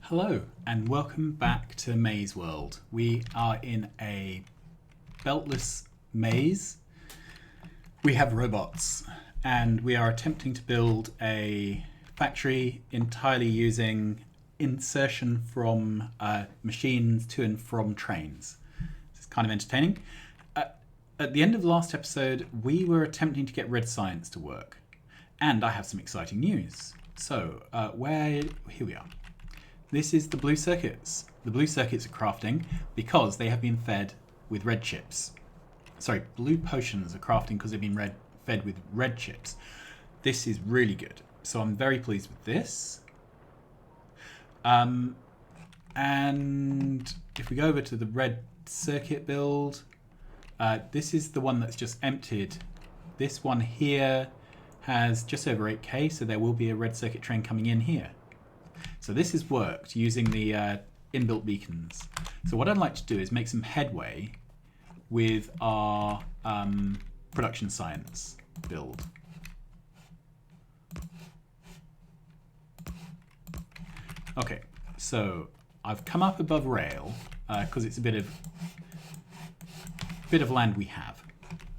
Hello and welcome back to Maze World. We are in a beltless maze. We have robots and we are attempting to build a factory entirely using insertion from machines to and from trains. It's kind of entertaining. At the end of the last episode, we were attempting to get red science to work. And I have some exciting news. So, here we are. This is the blue circuits. The blue circuits are crafting because they have been fed with red chips. Sorry, blue potions are crafting because they've been fed with red chips. This is really good. So I'm very pleased with this. And if we go over to the red circuit build, this is the one that's just emptied. This one here has just over 8k, so there will be a red circuit train coming in here. So this has worked using the inbuilt beacons. So what I'd like to do is make some headway with our production science build. Okay, so I've come up above rail because it's a bit of land we have.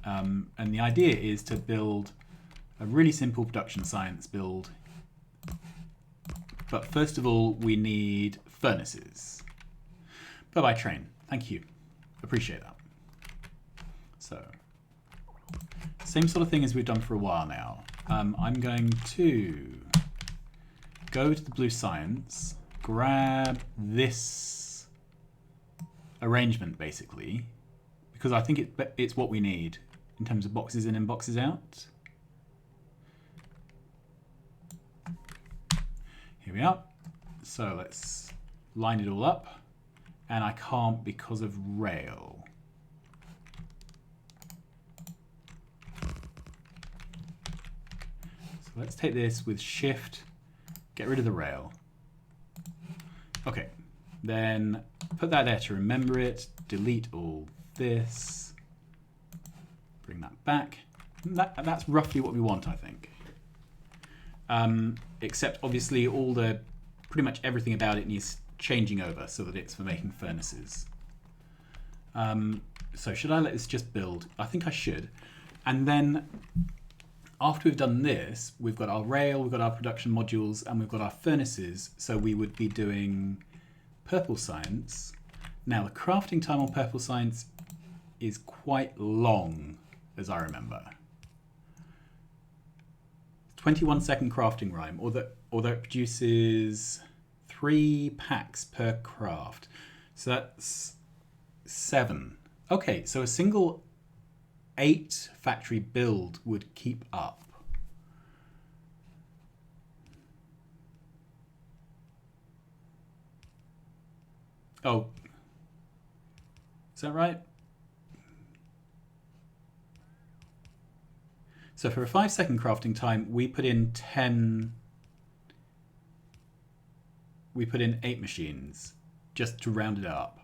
And the idea is to build a really simple production science build. But first of all, we need furnaces. Bye-bye train. Thank you. Appreciate that. So, same sort of thing as we've done for a while now. I'm going to go to the blue science, grab this arrangement basically, because I think it's what we need in terms of boxes in and boxes out. Here we are. So let's line it all up. And I can't because of rail. So let's take this with shift, get rid of the rail. Okay, then put that there to remember it, delete all this, bring that back. That's roughly what we want, I think. Except obviously pretty much everything about it needs changing over so that it's for making furnaces. So should I let this just build? I think I should. And then after we've done this, we've got our rail, we've got our production modules, and we've got our furnaces. So we would be doing purple science. Now the crafting time on purple science is quite long, as I remember. 21-second crafting rhyme, although it produces 3 packs per craft. So that's 7. Okay, so a single 8 factory build would keep up. Oh, is that right? So for a 5-second crafting time, we put in 8 machines just to round it up.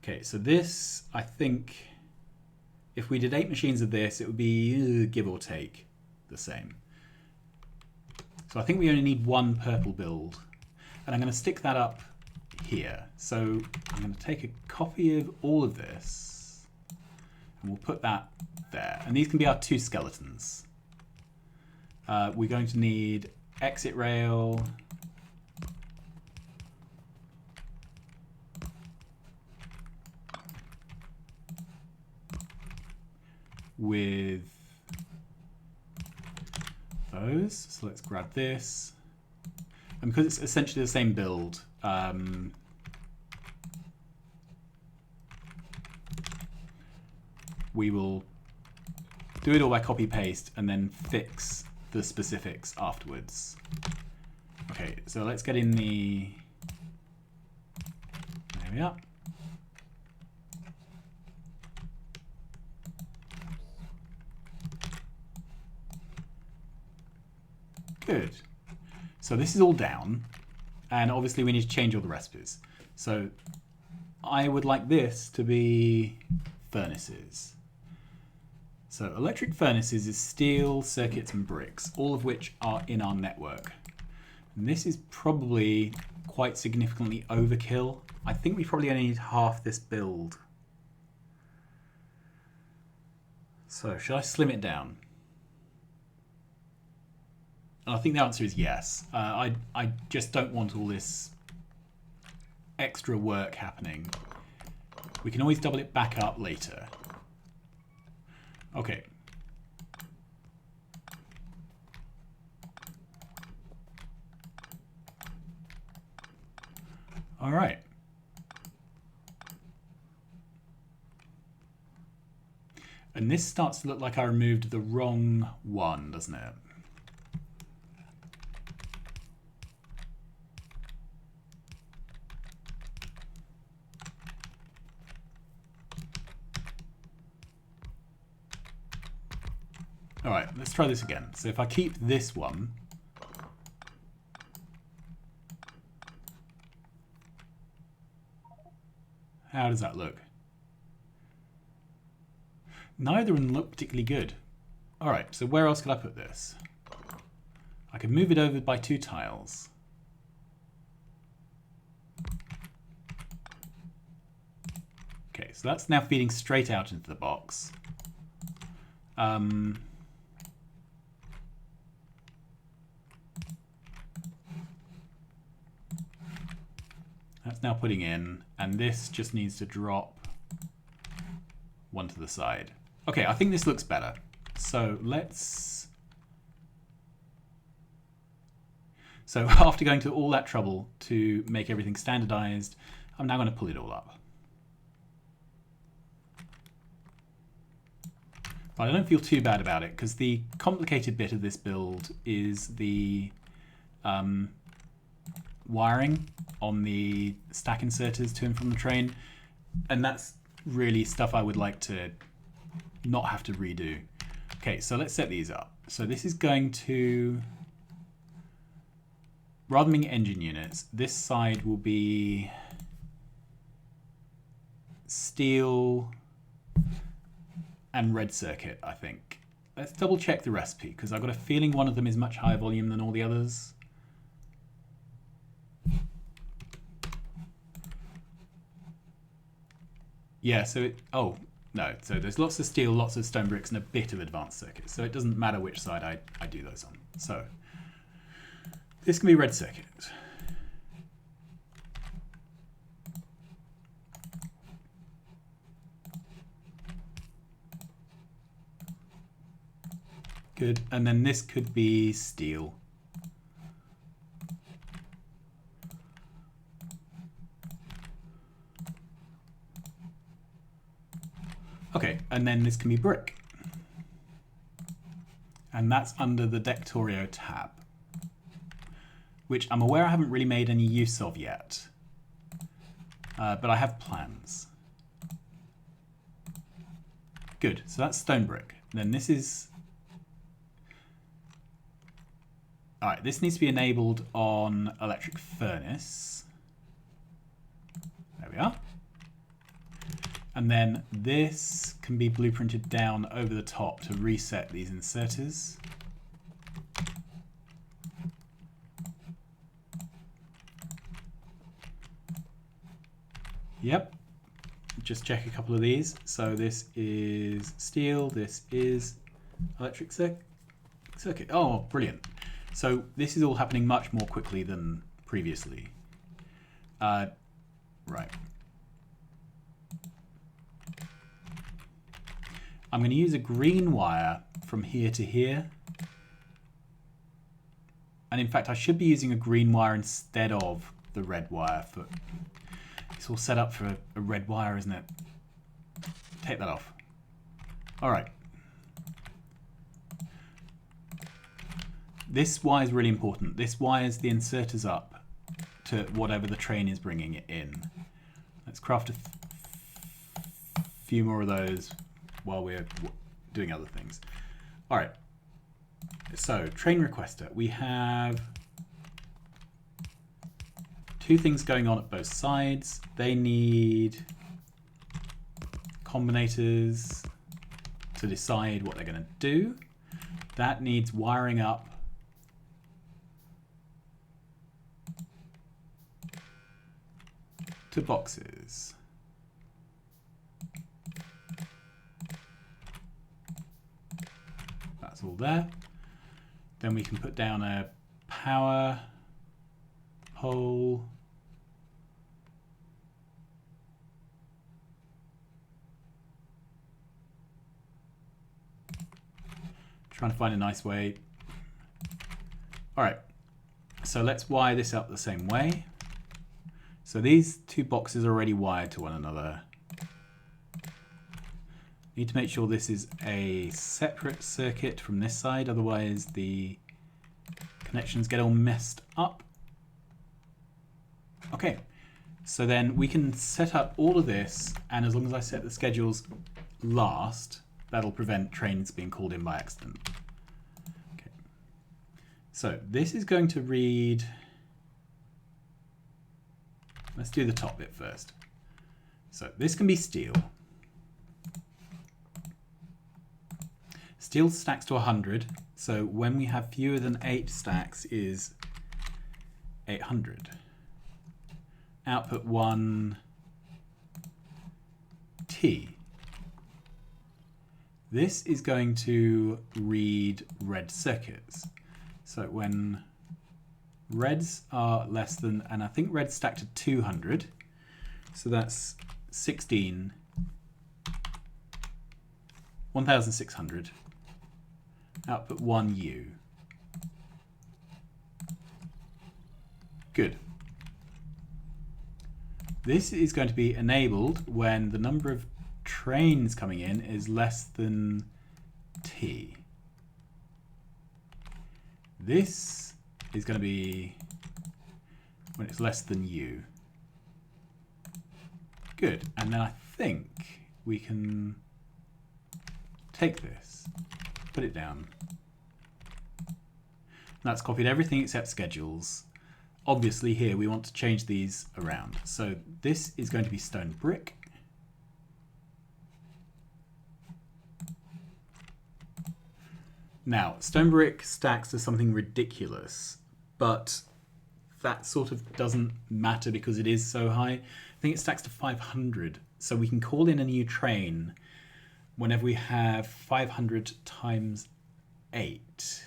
Okay, so this, I think, if we did 8 machines of this, it would be, give or take, the same. So I think we only need 1 purple build. And I'm going to stick that up here. So I'm going to take a copy of all of this, and we'll put that there. And these can be our 2 skeletons. We're going to need exit rail, with those. So let's grab this. And because it's essentially the same build, we will do it all by copy paste and then fix the specifics afterwards. Okay, so let's get in the, there we are. Good. So this is all down, and obviously we need to change all the recipes. So I would like this to be furnaces. So electric furnaces is steel, circuits and bricks, all of which are in our network. And this is probably quite significantly overkill. I think we probably only need half this build. So should I slim it down? And I think the answer is yes. I just don't want all this extra work happening. We can always double it back up later. Okay. All right. And this starts to look like I removed the wrong one, doesn't it? All right, let's try this again. So if I keep this one, how does that look? Neither of them look particularly good. All right, so where else could I put this? I could move it over by 2 tiles. Okay, so that's now feeding straight out into the box. That's now putting in, and this just needs to drop one to the side. Okay, I think this looks better. So let's... So after going to all that trouble to make everything standardized, I'm now going to pull it all up. But I don't feel too bad about it, because the complicated bit of this build is the wiring on the stack inserters to and from the train, and that's really stuff I would like to not have to redo. Okay, so let's set these up. So this is going to, rather than being engine units, this side will be steel and red circuit, I think. Let's double check the recipe, because I've got a feeling one of them is much higher volume than all the others. Yeah, so it, oh, no, so there's lots of steel, lots of stone bricks, and a bit of advanced circuits, so it doesn't matter which side I do those on. So this can be red circuit. Good, and then this could be steel. Okay, and then this can be brick. And that's under the Factorio tab, which I'm aware I haven't really made any use of yet, but I have plans. Good, so that's stone brick. Then this is... All right, this needs to be enabled on electric furnace. There we are. And then this can be blueprinted down over the top to reset these inserters. Yep, just check a couple of these. So this is steel, this is electric circuit. Oh, brilliant. So this is all happening much more quickly than previously. Right. I'm going to use a green wire from here to here. And in fact, I should be using a green wire instead of the red wire. For it's all set up for a red wire, isn't it? Take that off. All right. This wire is really important. This wires the inserters up to whatever the train is bringing it in. Let's craft a few more of those while we're doing other things. All right, so train requester. We have 2 things going on at both sides. They need combinators to decide what they're going to do. That needs wiring up to boxes. That's all there. Then we can put down a power pole. Trying to find a nice way. All right, so let's wire this up the same way. So these two boxes are already wired to one another. Need to make sure this is a separate circuit from this side, otherwise the connections get all messed up. Okay, so then we can set up all of this, and as long as I set the schedules last, that'll prevent trains being called in by accident. Okay. So this is going to read, let's do the top bit first. So this can be steel. Steel stacks to 100, so when we have fewer than 8 stacks is 800. Output 1 T. This is going to read red circuits. So when reds are less than, and I think red's stacked to 200, so that's 16, 1600. Output 1U. Good. This is going to be enabled when the number of trains coming in is less than T. This is going to be when it's less than U. Good. And then I think we can take this, put it down. That's copied everything except schedules. Obviously here we want to change these around. So this is going to be stone brick. Now, stone brick stacks to something ridiculous, but that sort of doesn't matter because it is so high. I think it stacks to 500. So we can call in a new train whenever we have 500 times 8.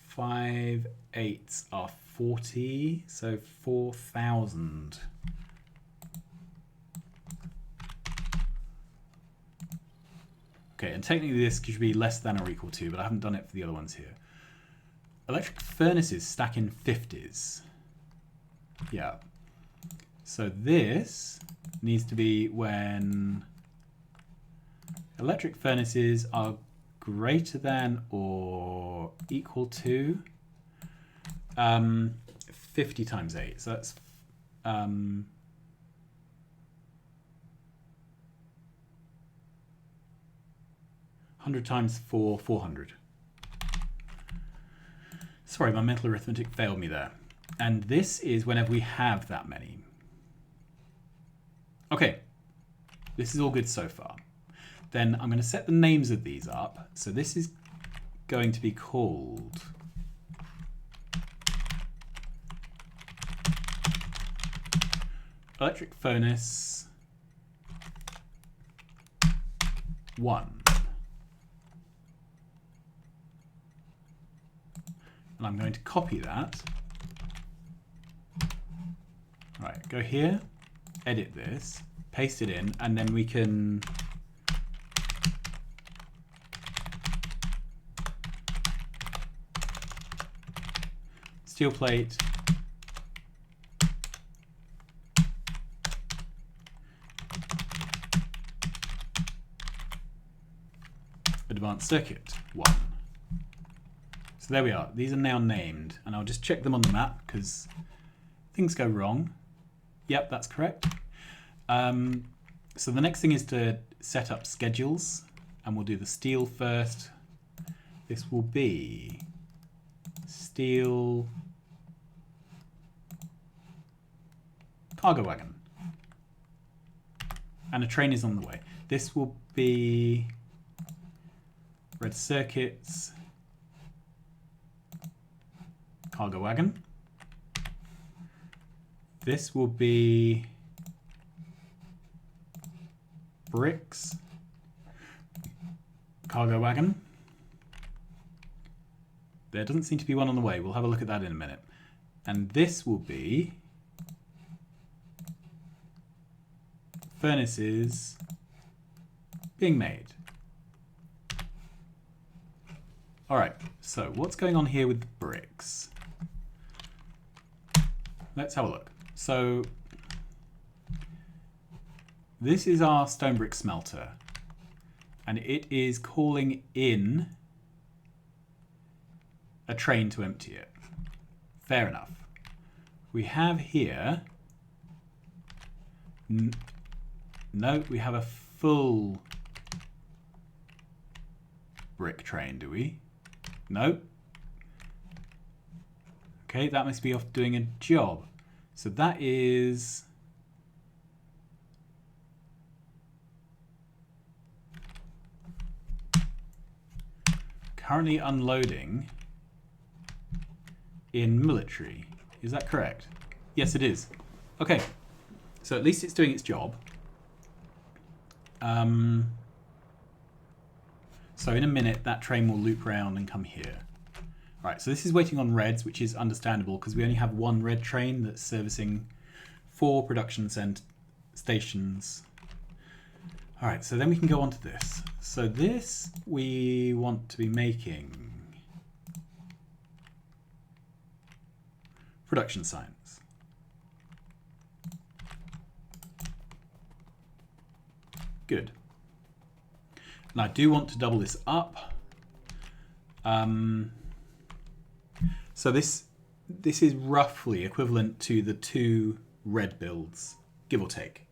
5 8s are 40, so 4,000. Okay, and technically this should be less than or equal to, but I haven't done it for the other ones here. Electric furnaces stack in 50s. Yeah. So this needs to be when electric furnaces are greater than or equal to 50 times 8. So that's 100 times 4, 400. Sorry, my mental arithmetic failed me there. And this is whenever we have that many. Okay, this is all good so far. Then I'm going to set the names of these up. So this is going to be called electric furnace 1. And I'm going to copy that. Right, go here, edit this, paste it in, and then we can steel plate, advanced circuit 1. So there we are. These are now named, and I'll just check them on the map because things go wrong. Yep, that's correct. So the next thing is to set up schedules, and we'll do the steel first. This will be steel cargo wagon, and a train is on the way. This will be red circuits cargo wagon. This will be bricks, cargo wagon. There doesn't seem to be one on the way. We'll have a look at that in a minute. And this will be furnaces being made. All right, so what's going on here with the bricks? Let's have a look. So this is our stone brick smelter, and it is calling in a train to empty it. Fair enough. We have here, no, we have a full brick train, do we? No. Okay, that must be off doing a job. So that is currently unloading in military. Is that correct? Yes, it is. Okay, so at least it's doing its job. So in a minute, that train will loop around and come here. All right, so this is waiting on reds, which is understandable because we only have one red train that's servicing 4 production stations. All right, so then we can go on to this. So this we want to be making production signs. Good. And I do want to double this up. So this is roughly equivalent to the 2 red builds, give or take.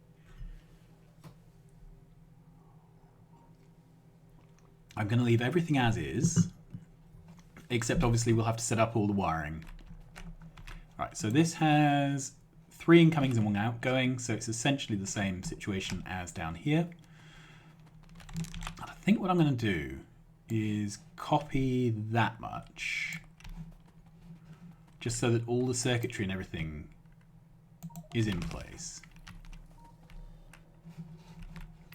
I'm going to leave everything as is, except obviously we'll have to set up all the wiring. All right, so this has 3 incomings and 1 outgoing, so it's essentially the same situation as down here. And I think what I'm going to do is copy that much, just so that all the circuitry and everything is in place.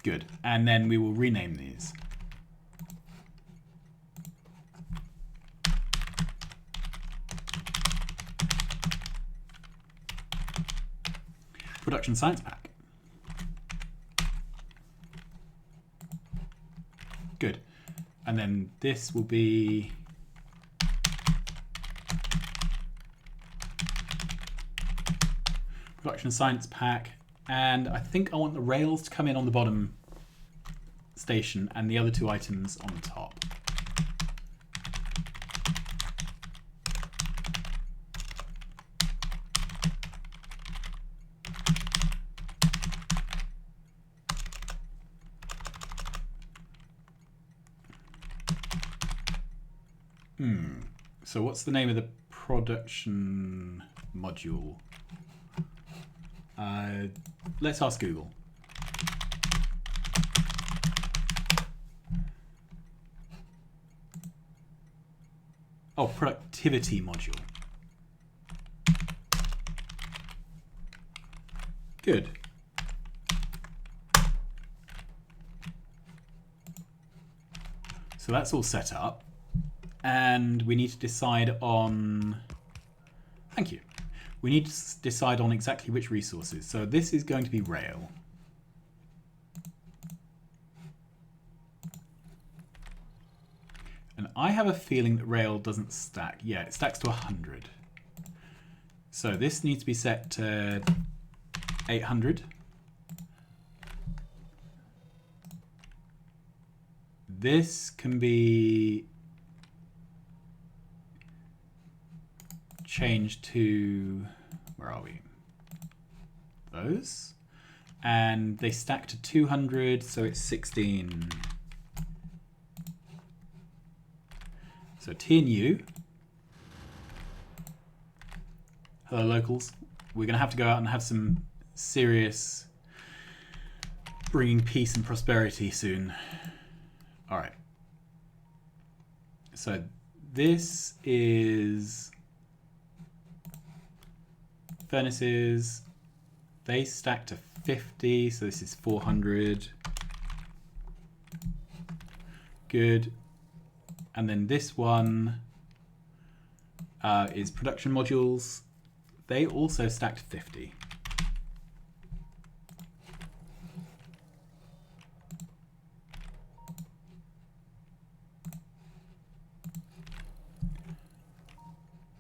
Good, and then we will rename these. Production science pack. Good. And then this will be production science pack. And I think I want the rails to come in on the bottom station and the other 2 items on the top. So what's the name of the production module? Let's ask Google. Oh, productivity module. Good. So that's all set up. And we need to decide on, thank you. We need to decide on exactly which resources. So this is going to be rail. And I have a feeling that rail doesn't stack. Yeah, it stacks to 100. So this needs to be set to 800. This can be changed to, where are we? Those. And they stack to 200, so it's 16. So T and U. Hello locals. We're going to have to go out and have some serious bringing peace and prosperity soon. All right. So this is furnaces they stack to 50, so this is 400. Good. And then this one is production modules. They also stack to 50.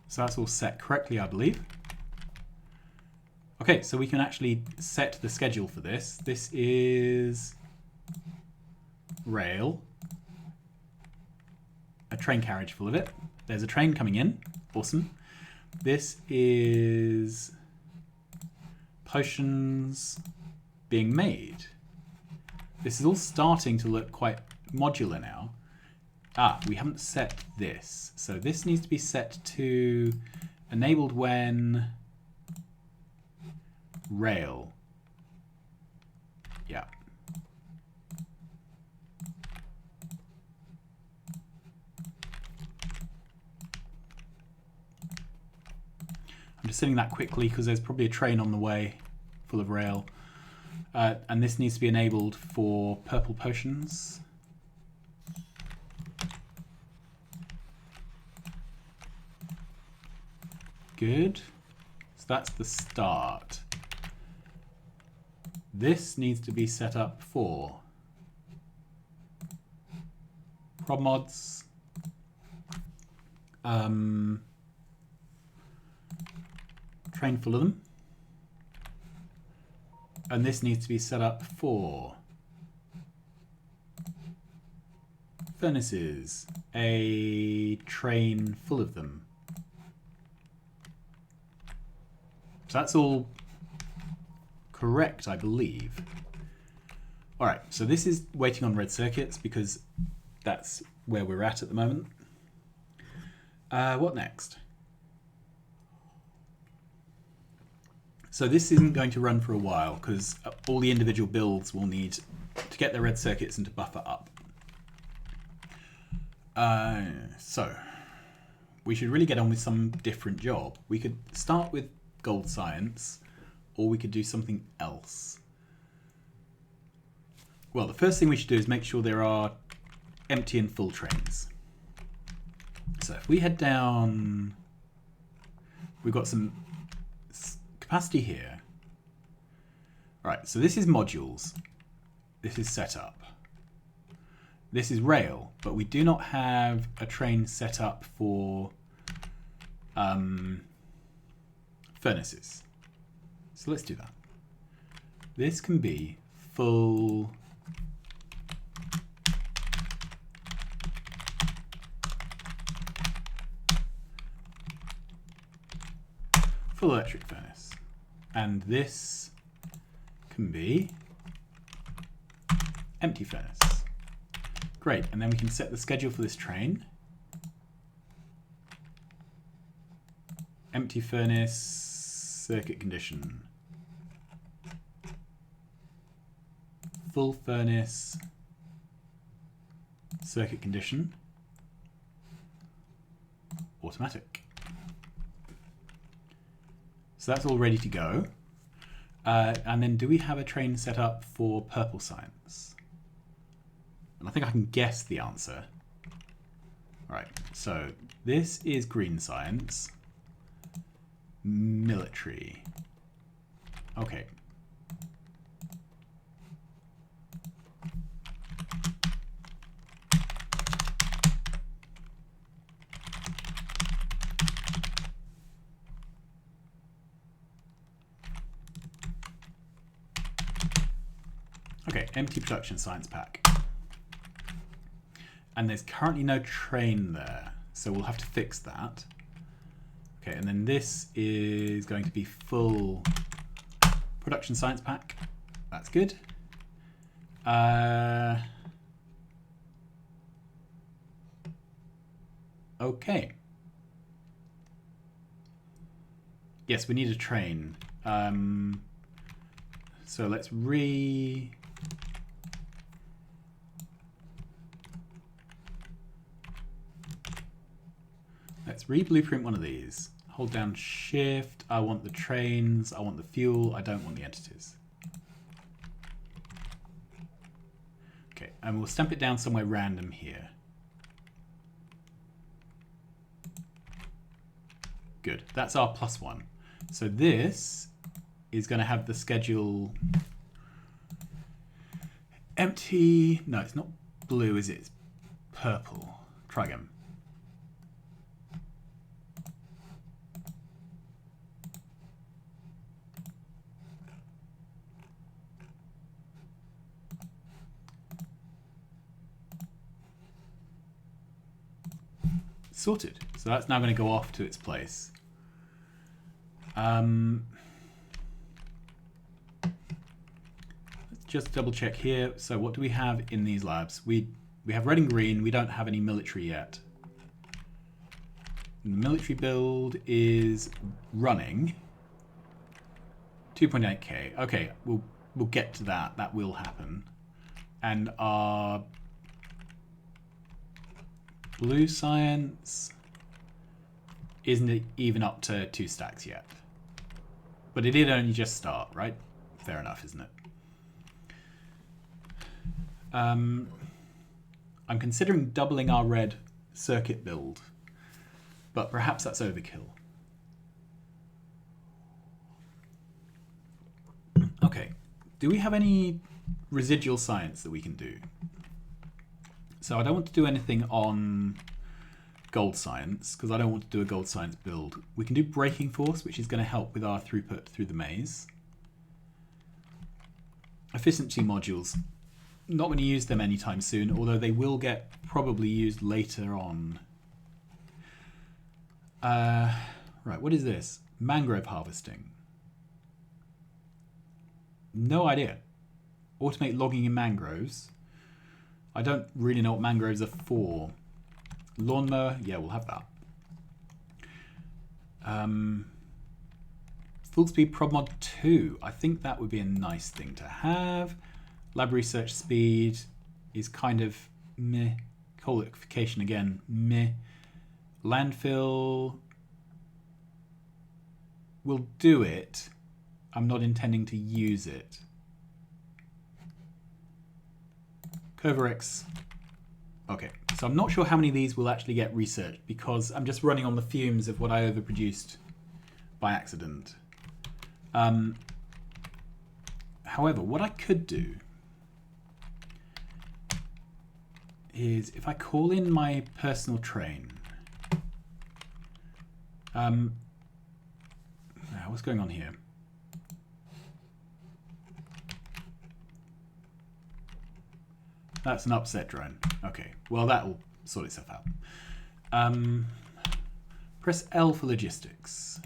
So that's all set correctly, I believe. Okay, so we can actually set the schedule for this. This is rail, a train carriage full of it. There's a train coming in, awesome. This is potions being made. This is all starting to look quite modular now. Ah, we haven't set this. So this needs to be set to enabled when rail. Yeah. I'm just setting that quickly because there's probably a train on the way full of rail. And this needs to be enabled for purple potions. Good. So that's the start. This needs to be set up for prod mods. Train full of them. And this needs to be set up for furnaces. A train full of them. So that's all correct, I believe. All right, so this is waiting on red circuits because that's where we're at the moment. What next? So this isn't going to run for a while because all the individual builds will need to get their red circuits and to buffer up. So we should really get on with some different job. We could start with gold science, or we could do something else. Well, the first thing we should do is make sure there are empty and full trains. So if we head down, we've got some capacity here. Right, so this is modules. This is setup. This is rail, but we do not have a train set up for furnaces. So let's do that. This can be full electric furnace. And this can be empty furnace. Great, and then we can set the schedule for this train. Empty furnace, circuit condition. Full furnace, circuit condition. Automatic. So that's all ready to go. And then do we have a train set up for purple science? And I think I can guess the answer. Right, so this is green science. Military. Okay. Okay, empty production science pack. And there's currently no train there, so we'll have to fix that. Okay, and then this is going to be full production science pack. That's good. Okay. Yes, we need a train. So let's re-blueprint one of these. hold down shift. I want the trains, I want the fuel, I don't want the entities. Okay, and we'll stamp it down somewhere random here. Good, that's our +1. So this is going to have the schedule empty. No, it's not blue, is it? It's purple. Try again. Sorted. So that's now going to go off to its place. Let's just double check here. So what do we have in these labs? We have red and green. We don't have any military yet. And the military build is running. 2.8k. Okay, we'll get to that. That will happen. And our blue science isn't even up to 2 stacks yet. But it did only just start, right? Fair enough, isn't it? I'm considering doubling our red circuit build, but perhaps that's overkill. Okay, do we have any residual science that we can do? So I don't want to do anything on gold science, because I don't want to do a gold science build. We can do braking force, which is going to help with our throughput through the maze. Efficiency modules, not going to use them anytime soon, although they will get probably used later on. Right, what is this? Mangrove harvesting. No idea. Automate logging in mangroves. I don't really know what mangroves are for. Lawnmower, yeah, we'll have that. Full speed prod mod 2. I think that would be a nice thing to have. Lab research speed is kind of meh. Coal liquefaction again, meh. Landfill, we'll do it. I'm not intending to use it. Covarex. Okay, so I'm not sure how many of these will actually get researched because I'm just running on the fumes of what I overproduced by accident. However, what I could do is if I call in my personal train. What's going on here? That's an upset drone. Okay, well that'll sort itself out. Press L for logistics.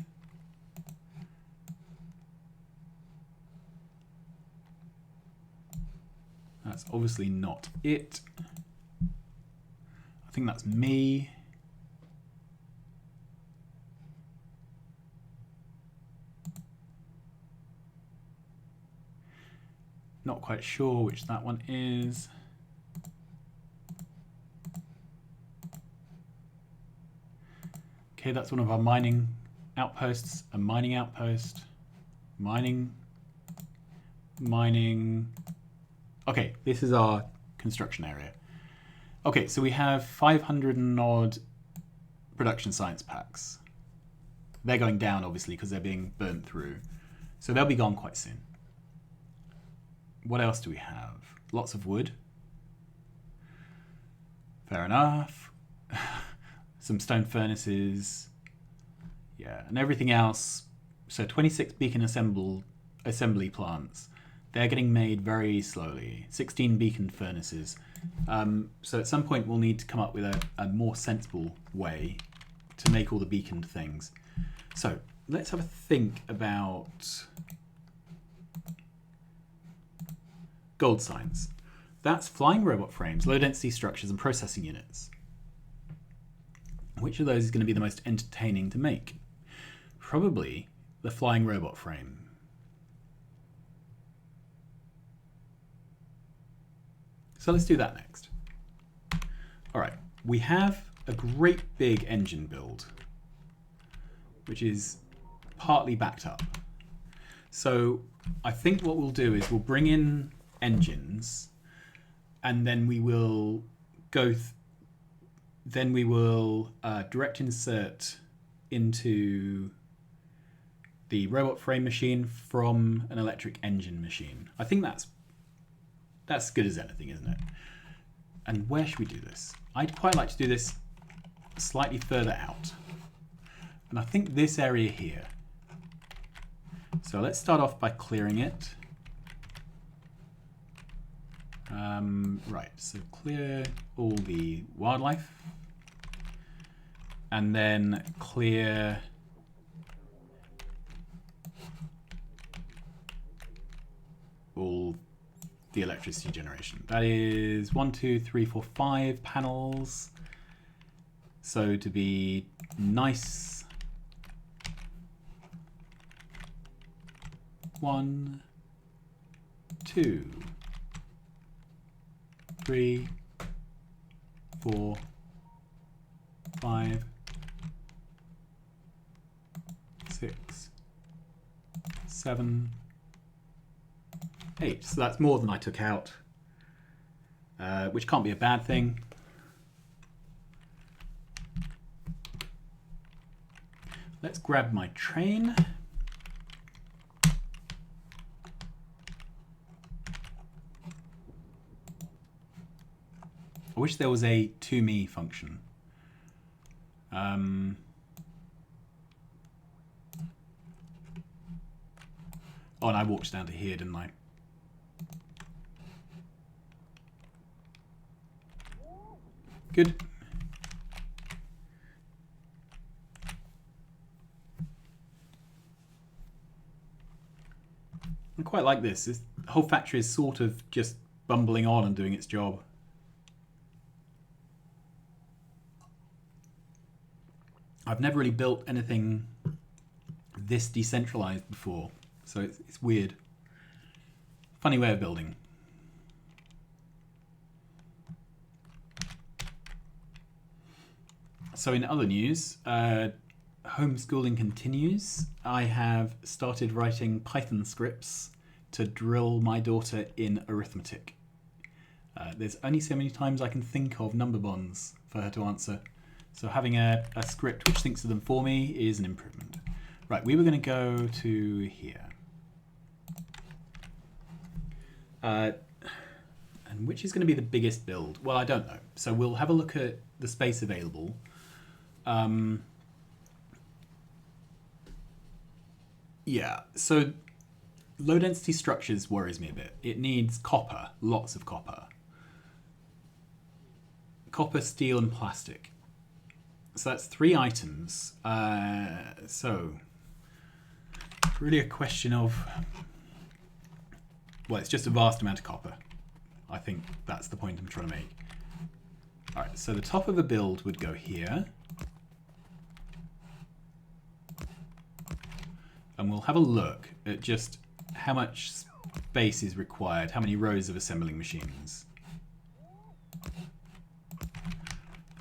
That's obviously not it. I think that's me. Not quite sure which that one is. Okay, that's one of our mining outposts. A mining outpost. Mining. Okay, this is our construction area. Okay, so we have 500 and odd production science packs. They're going down, obviously, because they're being burnt through. So they'll be gone quite soon. What else do we have? Lots of wood. Fair enough. Some stone furnaces. Yeah, and everything else. So 26 beacon assembly plants. They're getting made very slowly. 16 beacon furnaces. So at some point we'll need to come up with a more sensible way to make all the beaconed things. So let's have a think about gold science. That's flying robot frames, low density structures and processing units. Which of those is going to be the most entertaining to make? Probably the flying robot frame. So let's do that next. All right, we have a great big engine build. which is partly backed up. So I think what we'll do is we'll bring in engines, and then we will go. Then we will direct insert into the robot frame machine from an electric engine machine. I think that's as good as anything, isn't it? And where should we do this? I'd quite like to do this slightly further out. And I think this area here. So let's start off by clearing it. Right, so clear all the wildlife. And then clear all the electricity generation. That is 1, 2, 3, 4, 5 panels. So to be nice, 1, 2, 3, 4, 5, 6, 7, 8. So that's more than I took out, which can't be a bad thing. Let's grab my train. I wish there was a to me function. Oh, and I walked down to here, didn't I? Good. I quite like this. The whole factory is sort of just bumbling on and doing its job. I've never really built anything this decentralized before, so it's weird. Funny way of building. So in other news, homeschooling continues. I have started writing Python scripts to drill my daughter in arithmetic. There's only so many times I can think of number bonds for her to answer. So having a script which thinks of them for me is an improvement. Right, we were going to go to here. And which is going to be the biggest build? Well, I don't know. So we'll have a look at the space available. Yeah, so low density structures worries me a bit. It needs copper, lots of copper. Copper, steel, and plastic. So that's 3 items. So it's really a question of, well, it's just a vast amount of copper. I think that's the point I'm trying to make. All right, so the top of the build would go here. And we'll have a look at just how much space is required, how many rows of assembling machines.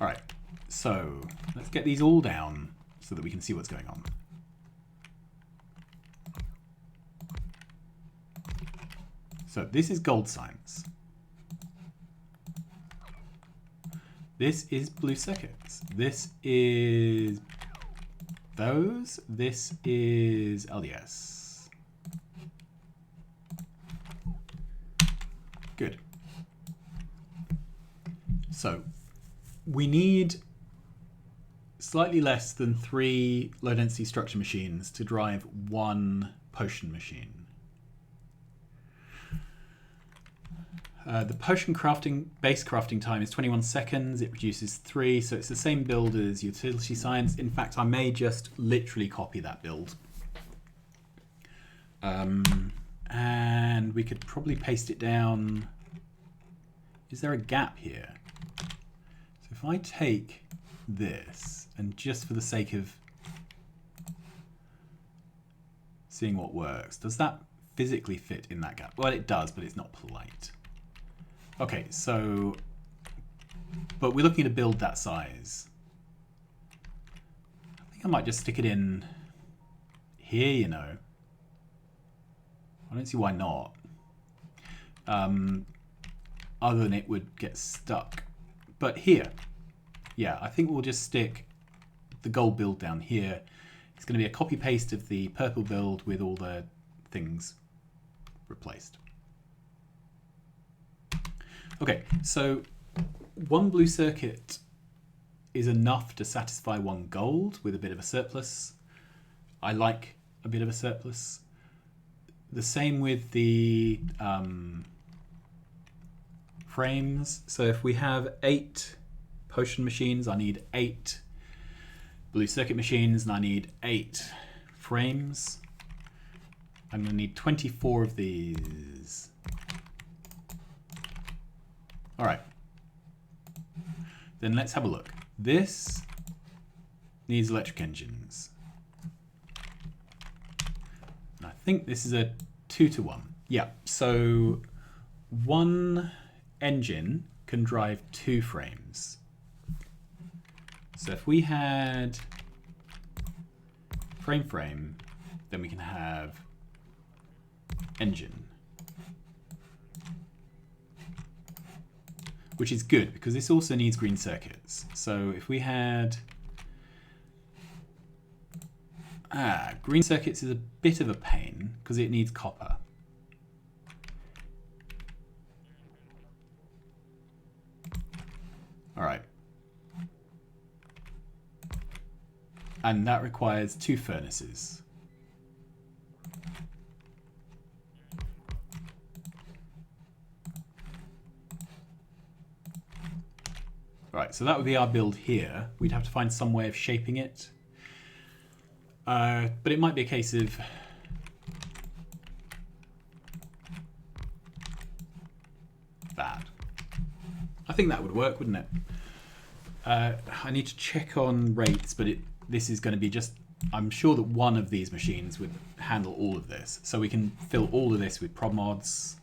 All right, so let's get these all down so that we can see what's going on. So this is gold science. This is blue circuits. This is those. This is LDS. Good. So we need slightly less than 3 low density structure machines to drive 1 potion machine. The potion crafting, base crafting time is 21 seconds. It produces 3, so it's the same build as utility science. In fact, I may just literally copy that build. And we could probably paste it down. Is there a gap here? So if I take this, and just for the sake of seeing what works, does that physically fit in that gap? Well, it does, but it's not polite. Okay, so, but we're looking to build that size. I think I might just stick it in here, you know. I don't see why not. Other than it would get stuck. But here, yeah, I think we'll just stick the gold build down here. It's going to be a copy paste of the purple build with all the things replaced. Okay, so one blue circuit is enough to satisfy one gold with a bit of a surplus. I like a bit of a surplus. The same with the frames. So if we have 8 potion machines, I need 8 blue circuit machines, and I need 8 frames. I'm going to need 24 of these. All right. Then let's have a look. This needs electric engines. And I think this is a 2-to-1. Yeah, so one engine can drive 2 frames. So if we had frame, then we can have engine. Which is good because this also needs green circuits. So if we had... green circuits is a bit of a pain because it needs copper. All right. And that requires 2 furnaces. Right, so that would be our build here. We'd have to find some way of shaping it. But it might be a case of that. I think that would work, wouldn't it? I need to check on rates, but this is going to be just... I'm sure that one of these machines would handle all of this. So we can fill all of this with prod mods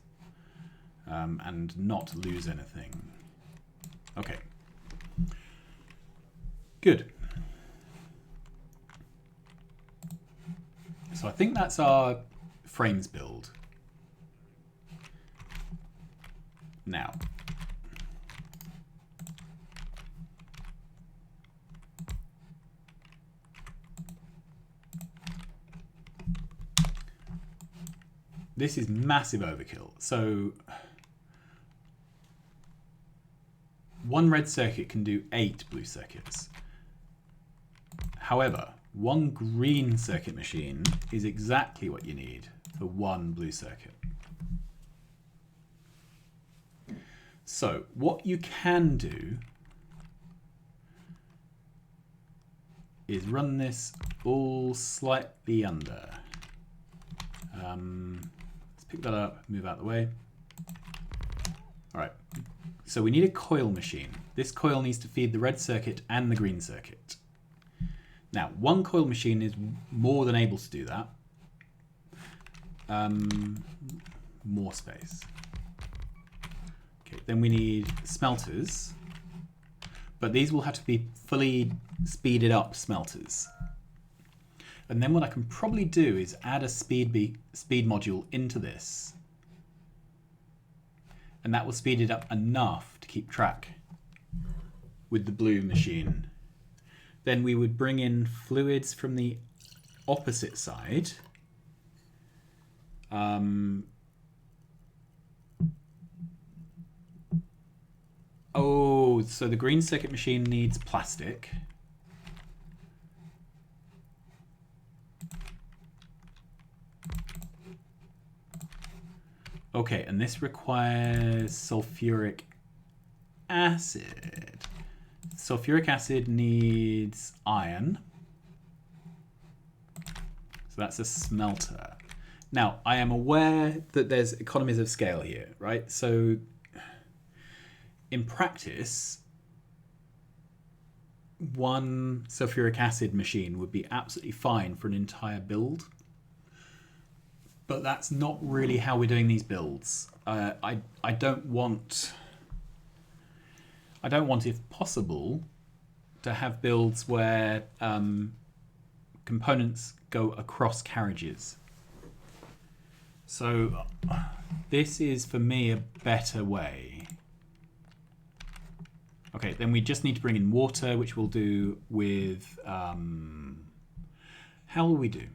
and not lose anything. Okay. Good. So I think that's our frames build. Now, this is massive overkill. So one red circuit can do 8 blue circuits. However, one green circuit machine is exactly what you need for one blue circuit. So what you can do is run this all slightly under. Let's pick that up, move out of the way. All right, so we need a coil machine. This coil needs to feed the red circuit and the green circuit. Now, one coil machine is more than able to do that. More space. Okay, then we need smelters, but these will have to be fully speeded up smelters. And then what I can probably do is add a speed module into this. And that will speed it up enough to keep track with the blue machine. Then we would bring in fluids from the opposite side. Oh, so the green circuit machine needs plastic. Okay, and this requires sulfuric acid. Sulfuric acid needs iron. So that's a smelter. Now, I am aware that there's economies of scale here, right? So in practice, one sulfuric acid machine would be absolutely fine for an entire build. But that's not really how we're doing these builds. I don't want, if possible, to have builds where, because components go across carriages. So this is, for me, a better way. Okay, then we just need to bring in water, which we'll do with... how will we do?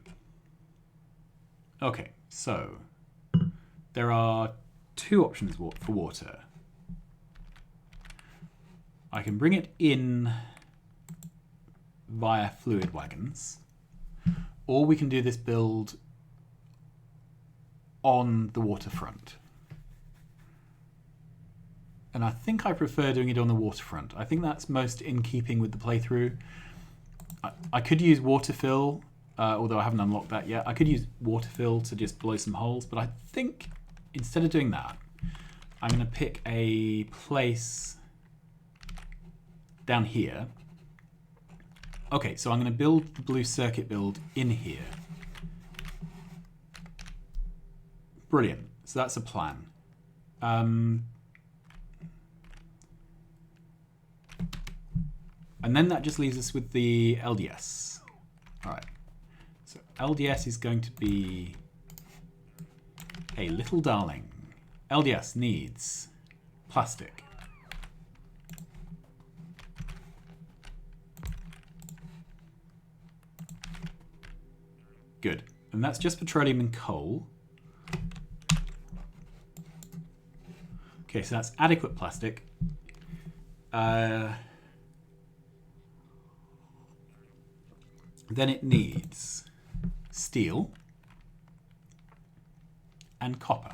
Okay, so there are two options for water. I can bring it in via fluid wagons, or we can do this build on the waterfront. And I think I prefer doing it on the waterfront. I think that's most in keeping with the playthrough. I could use water fill, although I haven't unlocked that yet. I could use water fill to just blow some holes, but I think instead of doing that, I'm going to pick a place down here. Okay, so I'm going to build the blue circuit build in here. Brilliant. So that's a plan. And then that just leaves us with the LDS. All right. So LDS is going to be a little darling. LDS needs plastic. Good. And that's just petroleum and coal. Okay, so that's adequate plastic. Then it needs steel and copper.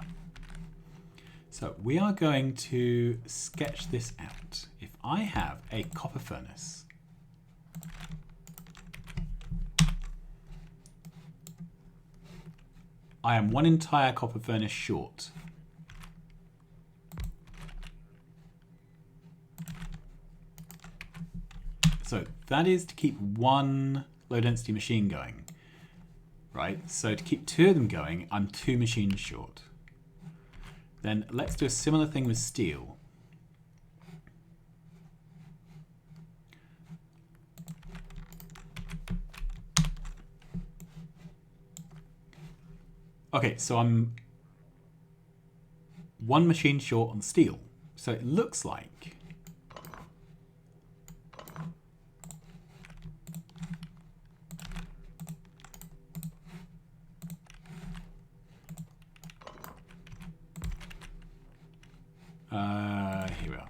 So we are going to sketch this out. If I have a copper furnace, I am one entire copper furnace short. So that is to keep one low density machine going, right? So to keep two of them going, I'm 2 machines short. Then let's do a similar thing with steel. Okay, so I'm 1 machine short on steel. So it looks like here we are.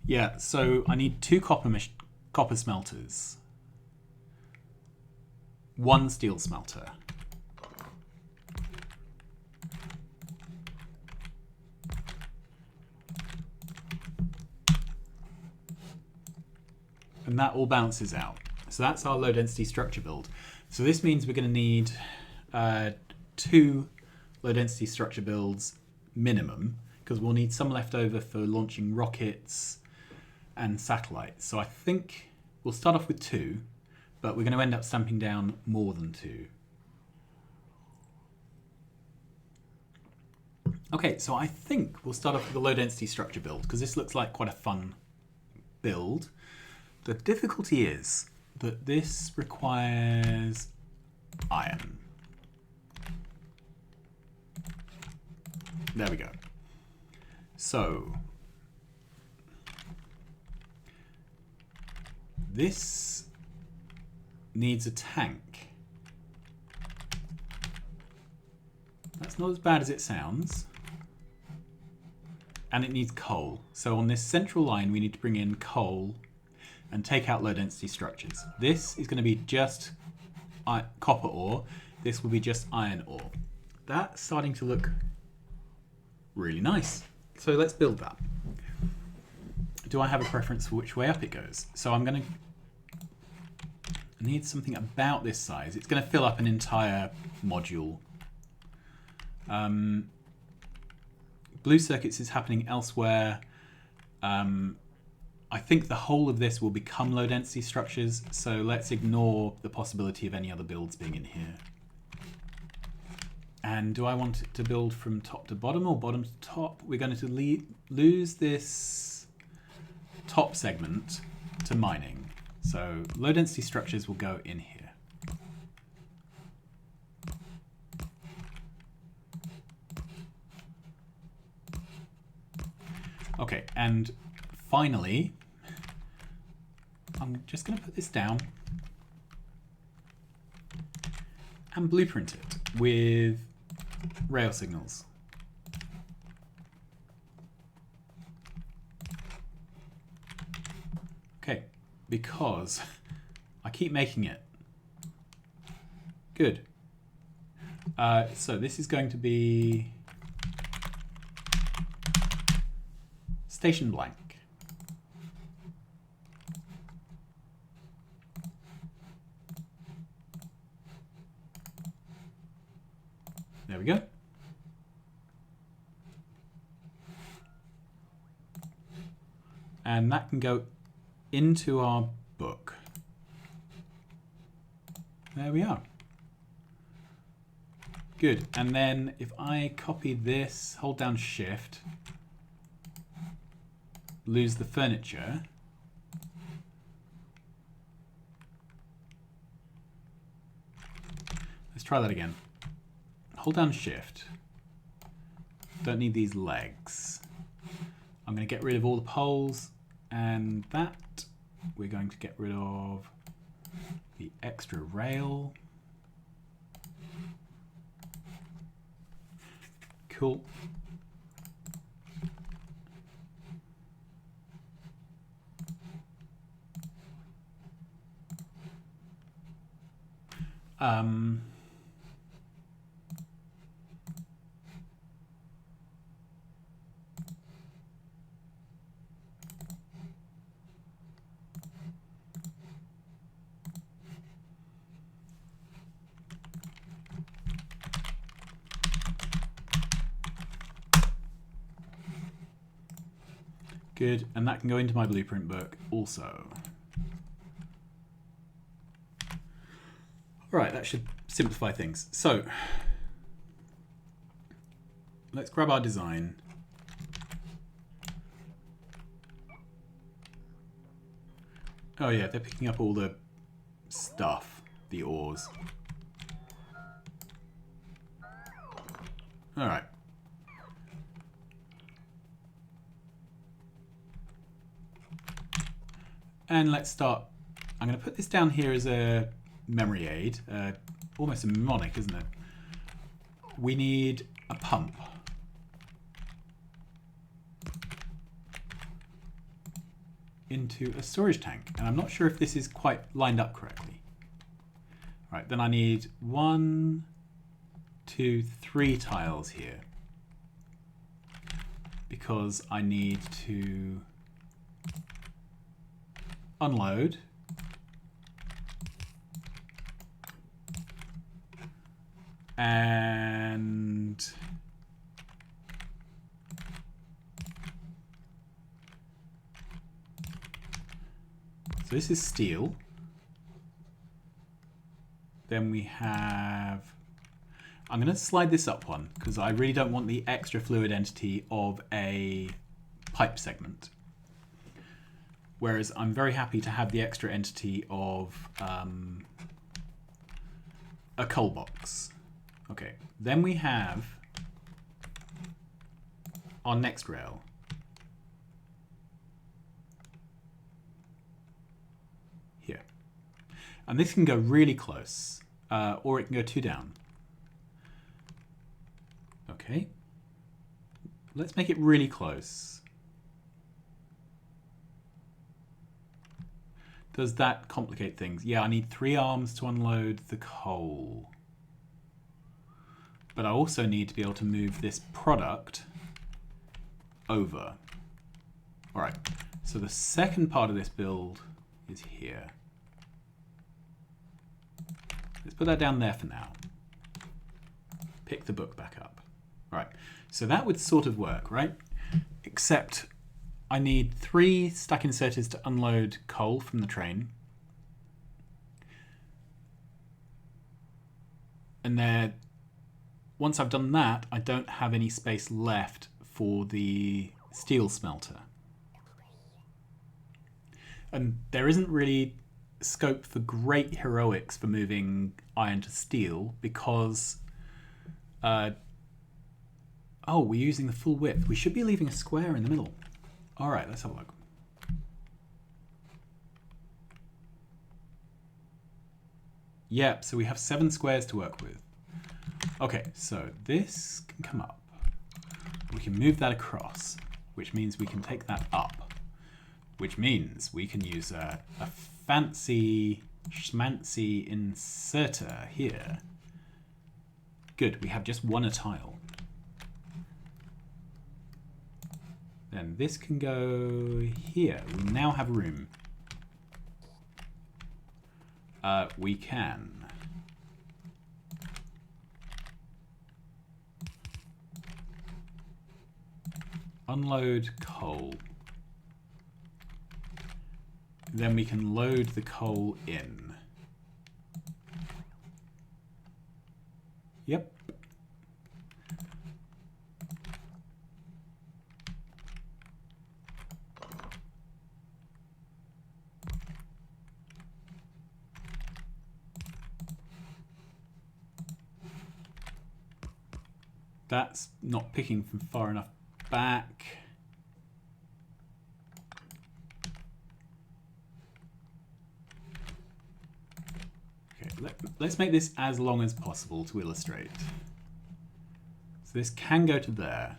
Yeah, so I need 2 copper smelters, 1 steel smelter. And that all balances out. So that's our low density structure build. So this means we're going to need 2 low density structure builds minimum, because we'll need some left over for launching rockets and satellites. So I think we'll start off with 2, but we're going to end up stamping down more than 2. Okay, so I think we'll start off with a low density structure build, because this looks like quite a fun build. The difficulty is that this requires iron. There we go. So this needs a tank. That's not as bad as it sounds. And it needs coal. So on this central line, we need to bring in coal and take out low density structures. This is going to be just copper ore. This will be just iron ore. That's starting to look really nice. So let's build that. Do I have a preference for which way up it goes? So I'm going to need something about this size. It's going to fill up an entire module. Blue circuits is happening elsewhere. I think the whole of this will become low density structures, so let's ignore the possibility of any other builds being in here. And do I want it to build from top to bottom or bottom to top? We're going to lose this top segment to mining. So low density structures will go in here. Okay, and finally, I'm just going to put this down and blueprint it with rail signals. Okay, because I keep making it. Good. So this is going to be station blank. There we go. And that can go into our book. There we are. Good. And then if I copy this, hold down Shift, lose the furniture. Let's try that again. Hold down Shift. Don't need these legs. I'm going to get rid of all the poles and that. We're going to get rid of the extra rail. Cool. Good, and that can go into my blueprint book also. All right, that should simplify things. So let's grab our design. Oh yeah, they're picking up all the stuff, the ores. All right. And let's start. I'm going to put this down here as a memory aid, almost a mnemonic, isn't it? We need a pump. Into a storage tank. And I'm not sure if this is quite lined up correctly. All right, then I need 1, 2, 3 tiles here. Because I need to unload. And so this is steel. Then we have, I'm going to slide this up one because I really don't want the extra fluid entity of a pipe segment. Whereas I'm very happy to have the extra entity of a coal box. Okay, then we have our next rail. Here. And this can go really close, or it can go 2 down. Okay. Let's make it really close. Does that complicate things? Yeah, I need 3 arms to unload the coal. But I also need to be able to move this product over. All right, so the second part of this build is here. Let's put that down there for now. Pick the book back up. All right, so that would sort of work, right? Except I need 3 stack inserters to unload coal from the train. And then once I've done that, I don't have any space left for the steel smelter. And there isn't really scope for great heroics for moving iron to steel because oh, we're using the full width. We should be leaving a square in the middle. All right, let's have a look. Yep, so we have 7 squares to work with. Okay, so this can come up. We can move that across, which means we can take that up, which means we can use a fancy schmancy inserter here. Good, we have just one a tile. Then this can go here. We now have room. We can unload coal. Then we can load the coal in. Yep. That's not picking from far enough back. Okay, let's make this as long as possible to illustrate. So this can go to there.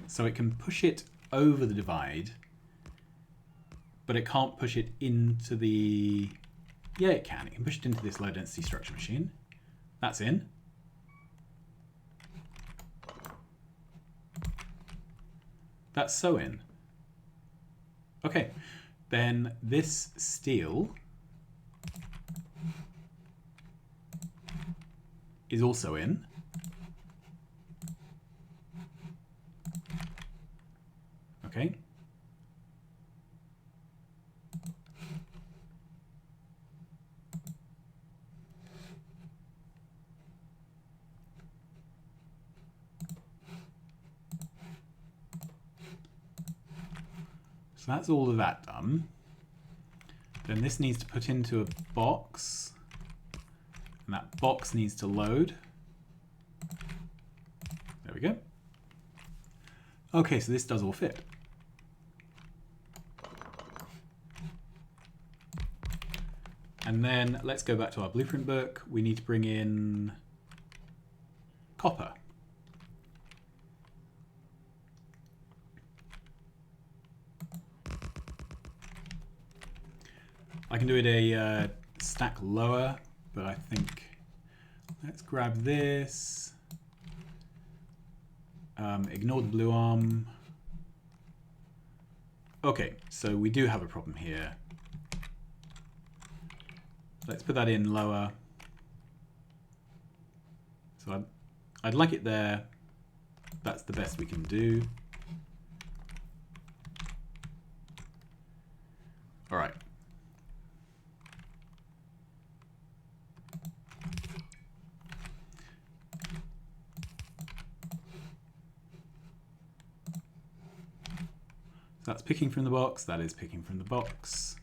So it can push it over the divide, but it can't push it into the... Yeah, it can. It can push it into this low density structure machine. That's in. That's so in. Okay, then this steel is also in. Okay. So that's all of that done. Then this needs to put into a box, and that box needs to load. There we go. Okay, so this does all fit. And then let's go back to our blueprint book. We need to bring in copper. I can do it a stack lower, but I think let's grab this. Ignore the blue arm. Okay, so we do have a problem here. Let's put that in lower. So I'd like it there. That's the best we can do. All right. So that's picking from the box, that is picking from the box.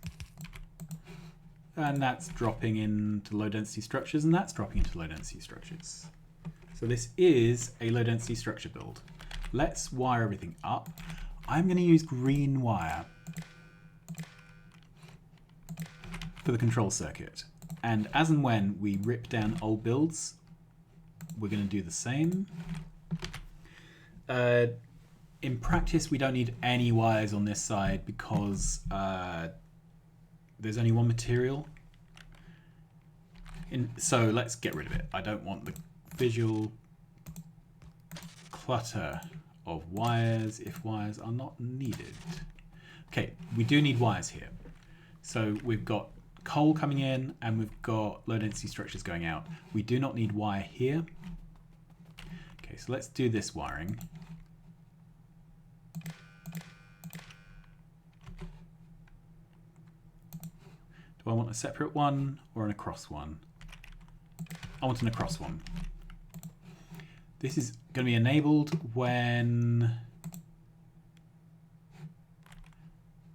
And that's dropping into low density structures, and that's dropping into low density structures. So this is a low density structure build. Let's wire everything up. I'm going to use green wire for the control circuit. And as and when we rip down old builds, we're going to do the same. In practice, we don't need any wires on this side because there's only one material. So let's get rid of it. I don't want the visual clutter of wires if wires are not needed. Okay, we do need wires here. So we've got coal coming in and we've got low density structures going out. We do not need wire here. Okay, so let's do this wiring. Do I want a separate one or an across one? I want an across one. This is going to be enabled when...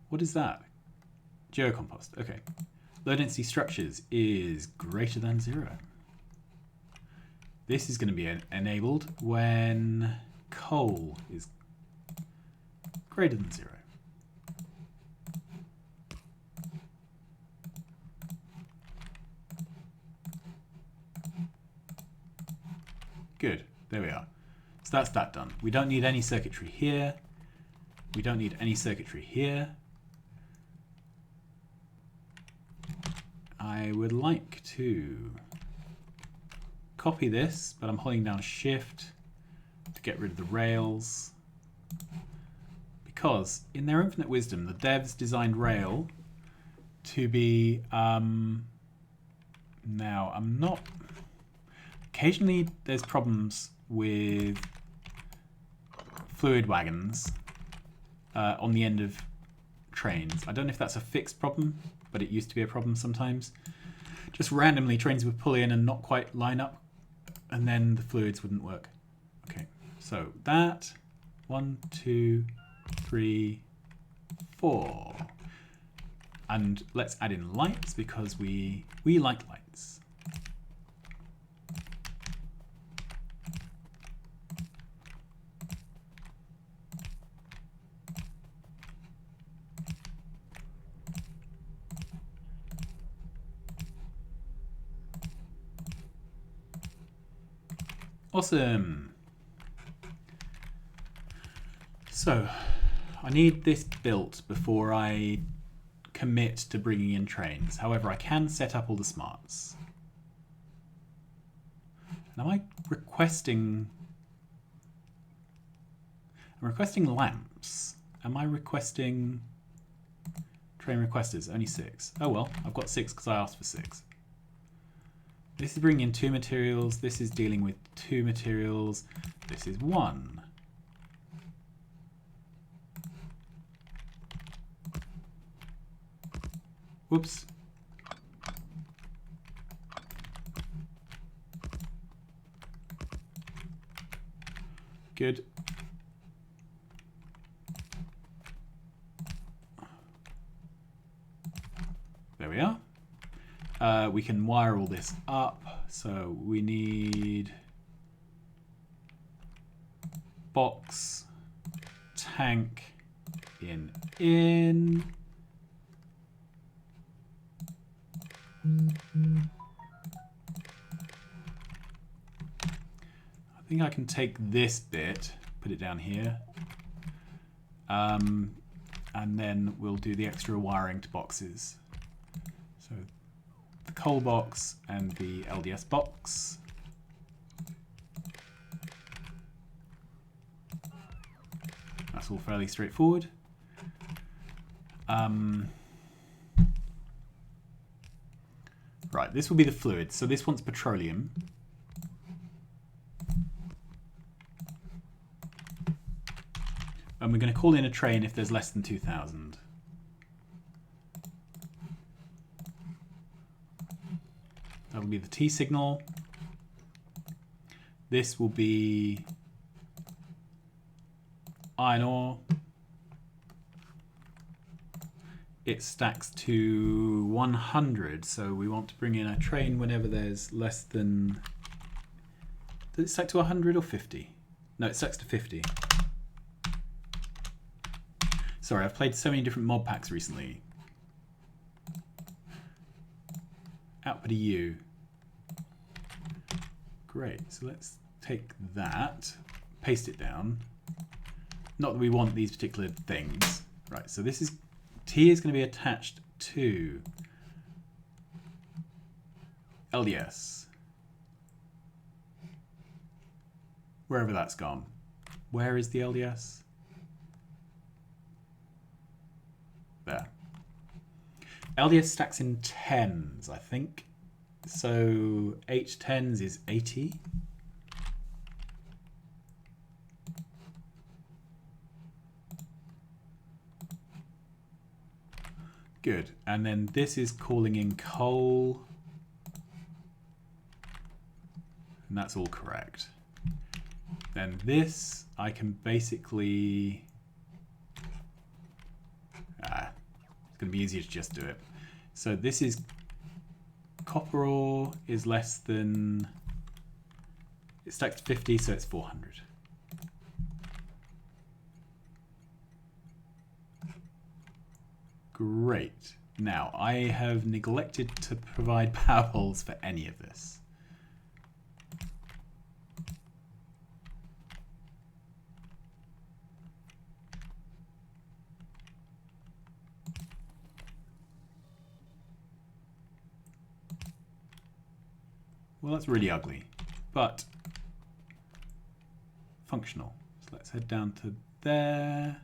What is that? Geocompost, okay. Low density structures is greater than 0. This is going to be enabled when coal is greater than 0. Good, there we are. So that's that done. We don't need any circuitry here. We don't need any circuitry here. I would like to copy this, but I'm holding down Shift to get rid of the rails. Because in their infinite wisdom, the devs designed rail to be, now I'm not, occasionally there's problems with fluid wagons on the end of trains. I don't know if that's a fixed problem, but it used to be a problem sometimes. Just randomly trains would pull in and not quite line up, and then the fluids wouldn't work. Okay, so that, 1, 2, 3, 4. And let's add in lights because we like lights. Awesome. So I need this built before I commit to bringing in trains. However, I can set up all the smarts. Now I'm requesting lamps. Am I requesting train requesters? Only 6. Oh well, I've got 6 because I asked for 6. This is bringing in 2 materials. This is dealing with 2 materials. This is 1. Whoops. Good. There we are. We can wire all this up. So we need box, tank, in. I think I can take this bit, put it down here, and then we'll do the extra wiring to boxes. So the coal box and the LDS box. That's all fairly straightforward. Right, this will be the fluid. So this wants petroleum. And we're going to call in a train if there's less than 2,000. That'll be the T signal. This will be iron ore. It stacks to 100, so we want to bring in a train whenever there's less than... Does it stack to 100 or 50? No, it stacks to 50. Sorry, I've played so many different mod packs recently. Output a U. Great, so let's take that, paste it down. Not that we want these particular things. Right, so this is... T is going to be attached to LDS. Wherever that's gone. Where is the LDS? There. LDS stacks in 10s, I think. So H10s is 80. Good. And then this is calling in coal. And that's all correct. Then this, I can basically... It's going to be easier to just do it. So this is copper ore is less than, it stacks to 50, so it's 400. Great. Now, I have neglected to provide power poles for any of this. Well, that's really ugly, but functional. So let's head down to there.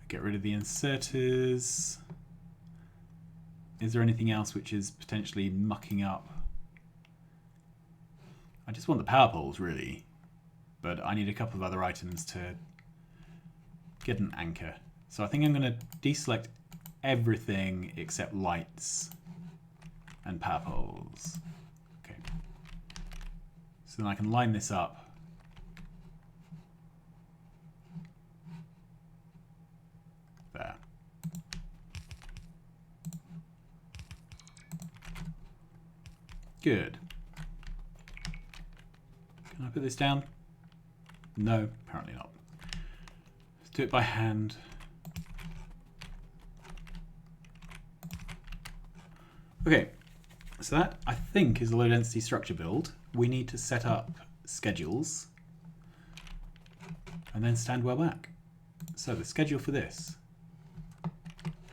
Get rid of the inserters. Is there anything else which is potentially mucking up? I just want the power poles, really, but I need a couple of other items to get an anchor. So I think I'm going to deselect everything except lights and power poles. Okay. So then I can line this up. There. Good. Can I put this down? No, apparently not. Let's do it by hand. Okay. So that, I think, is a low density structure build. We need to set up schedules and then stand well back. So the schedule for this.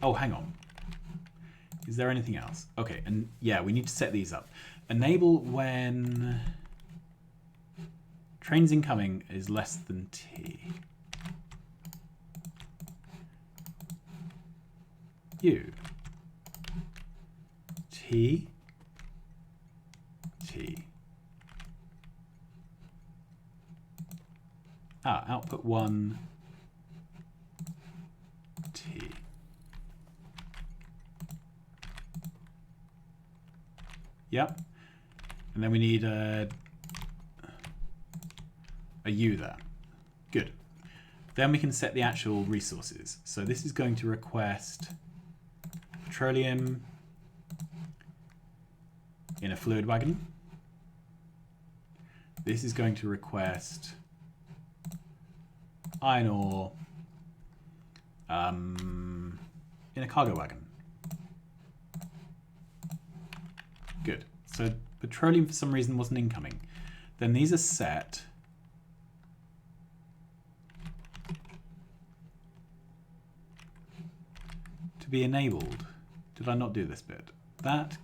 Oh, hang on. Is there anything else? Okay, and yeah, we need to set these up. Enable when trains incoming is less than T. U. T. T. Output 1 T. Yep. And then we need a U there. Good. Then we can set the actual resources. So this is going to request petroleum in a fluid wagon. This is going to request iron ore in a cargo wagon. Good. So petroleum for some reason wasn't incoming. Then these are set. To be enabled. Did I not do this bit? That.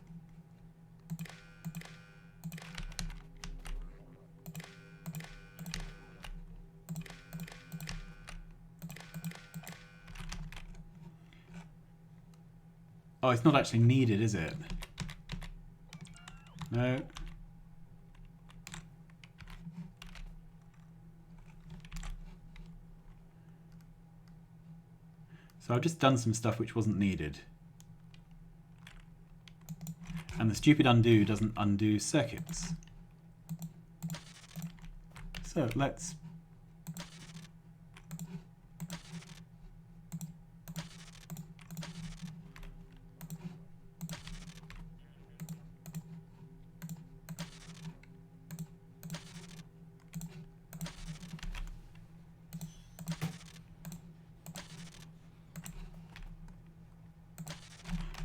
Oh, it's not actually needed, is it? No. So I've just done some stuff which wasn't needed. And the stupid undo doesn't undo circuits. So let's...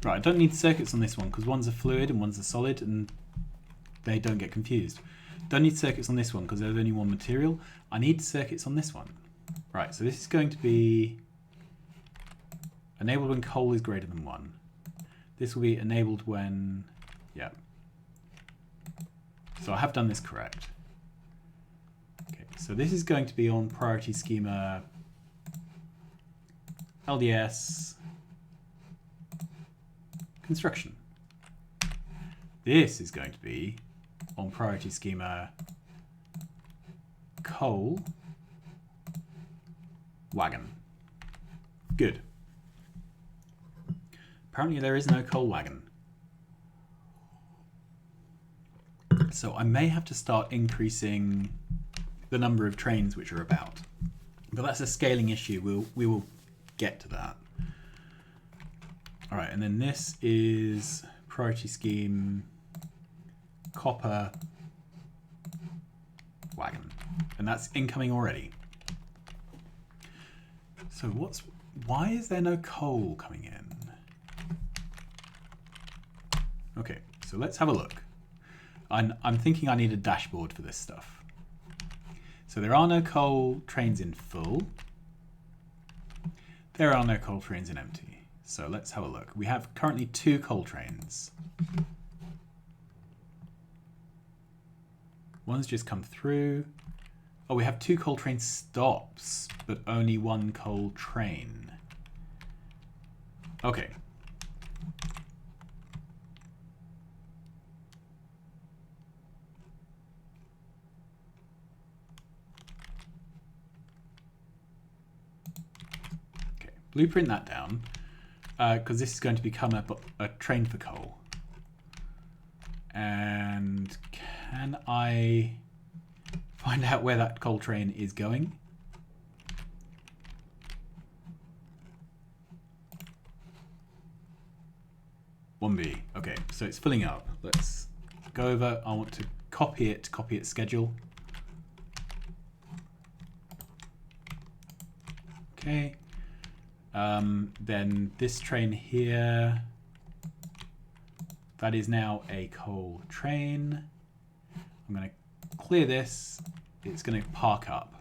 Right, I don't need circuits on this one because one's a fluid and one's a solid and they don't get confused. Don't need circuits on this one because there's only one material. I need circuits on this one. Right, so this is going to be enabled when coal is greater than 1. This will be enabled when, yeah. So I have done this correct. Okay, so this is going to be on priority schema LDS construction. This is going to be on priority schema coal wagon. Good. Apparently there is no coal wagon. So I may have to start increasing the number of trains which are about. But that's a scaling issue we will get to that. All right, and then this is priority scheme, copper, wagon, and that's incoming already. So why is there no coal coming in? Okay, so let's have a look. I'm thinking I need a dashboard for this stuff. So there are no coal trains in full. There are no coal trains in empty. So let's have a look. We have currently 2 coal trains. One's just come through. Oh, we have 2 coal train stops, but only 1 coal train. Okay. Okay, blueprint that down, because this is going to become a train for coal. And can I find out where that coal train is going? (1B). Okay, so it's filling up. Let's go over. I want to copy its schedule. Okay. Then this train here, that is now a coal train. I'm going to clear this. It's going to park up.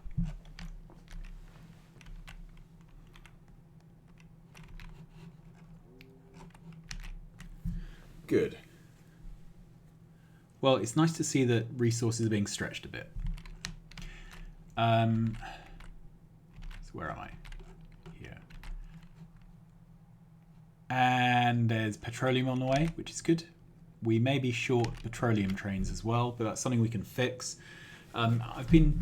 Good. Well, it's nice to see that resources are being stretched a bit. So where am I? Here. And there's petroleum on the way, which is good. We may be short petroleum trains as well, but that's something we can fix. I've been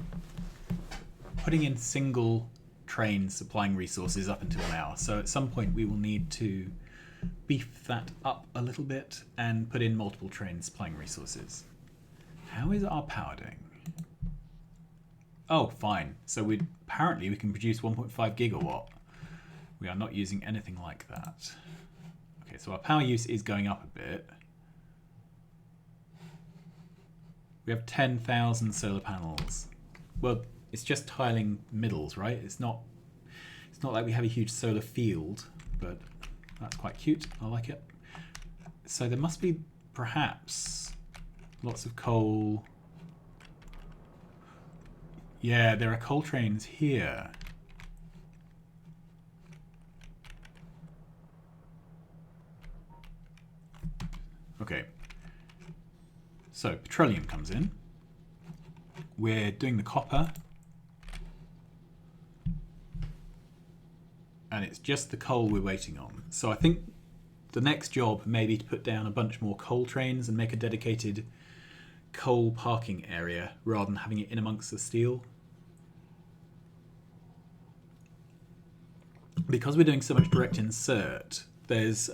putting in single trains supplying resources up until now, so at some point we will need to beef that up a little bit and put in multiple trains supplying resources. How is our power doing? Oh, fine. So apparently we can produce 1.5 gigawatt. We are not using anything like that. Okay, so our power use is going up a bit. We have 10,000 solar panels. Well, it's just tiling middles, right? It's not like we have a huge solar field, but that's quite cute. I like it. So there must be perhaps lots of coal. Yeah, there are coal trains here. Okay. So petroleum comes in. We're doing the copper. And it's just the coal we're waiting on. So I think the next job may be to put down a bunch more coal trains and make a dedicated coal parking area rather than having it in amongst the steel. Because we're doing so much direct insert, there's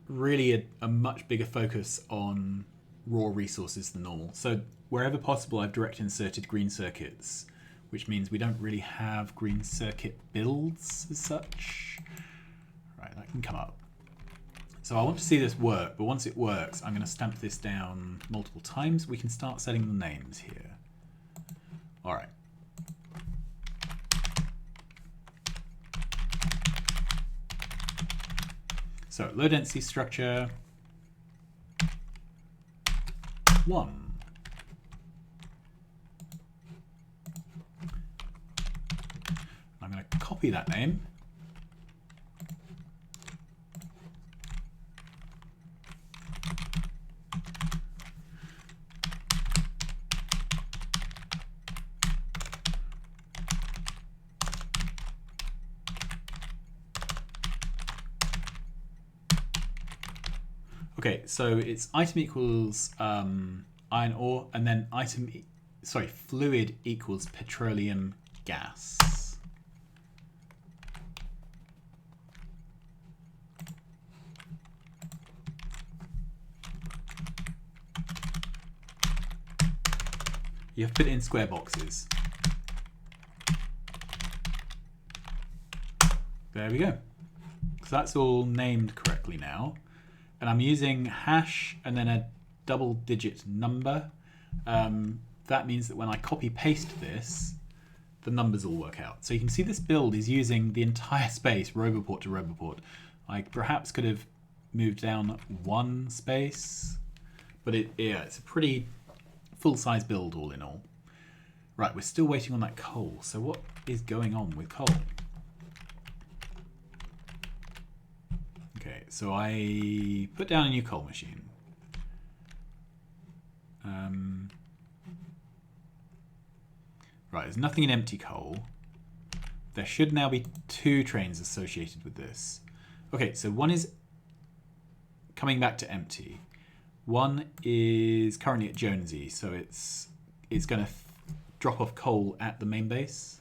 really a much bigger focus on raw resources than normal. So wherever possible, I've direct inserted green circuits, which means we don't really have green circuit builds as such. Right, that can come up. So I want to see this work, but once it works, I'm going to stamp this down multiple times. We can start setting the names here. All right. So low density structure 1. I'm going to copy that name. Okay, so it's item equals iron ore, and then fluid equals petroleum gas. You have to put it in square boxes. There we go. So that's all named correctly now. And I'm using hash and then a double-digit number. That means that when I copy paste this, the numbers all work out. So you can see this build is using the entire space, Roboport to Roboport. I perhaps could have moved down one space, but it's a pretty full-size build all in all. Right, we're still waiting on that coal. So what is going on with coal? Okay, so I put down a new coal machine. Right, there's nothing in empty coal. There should now be 2 trains associated with this. Okay, so one is coming back to empty. One is currently at Jonesy, so it's going to drop off coal at the main base.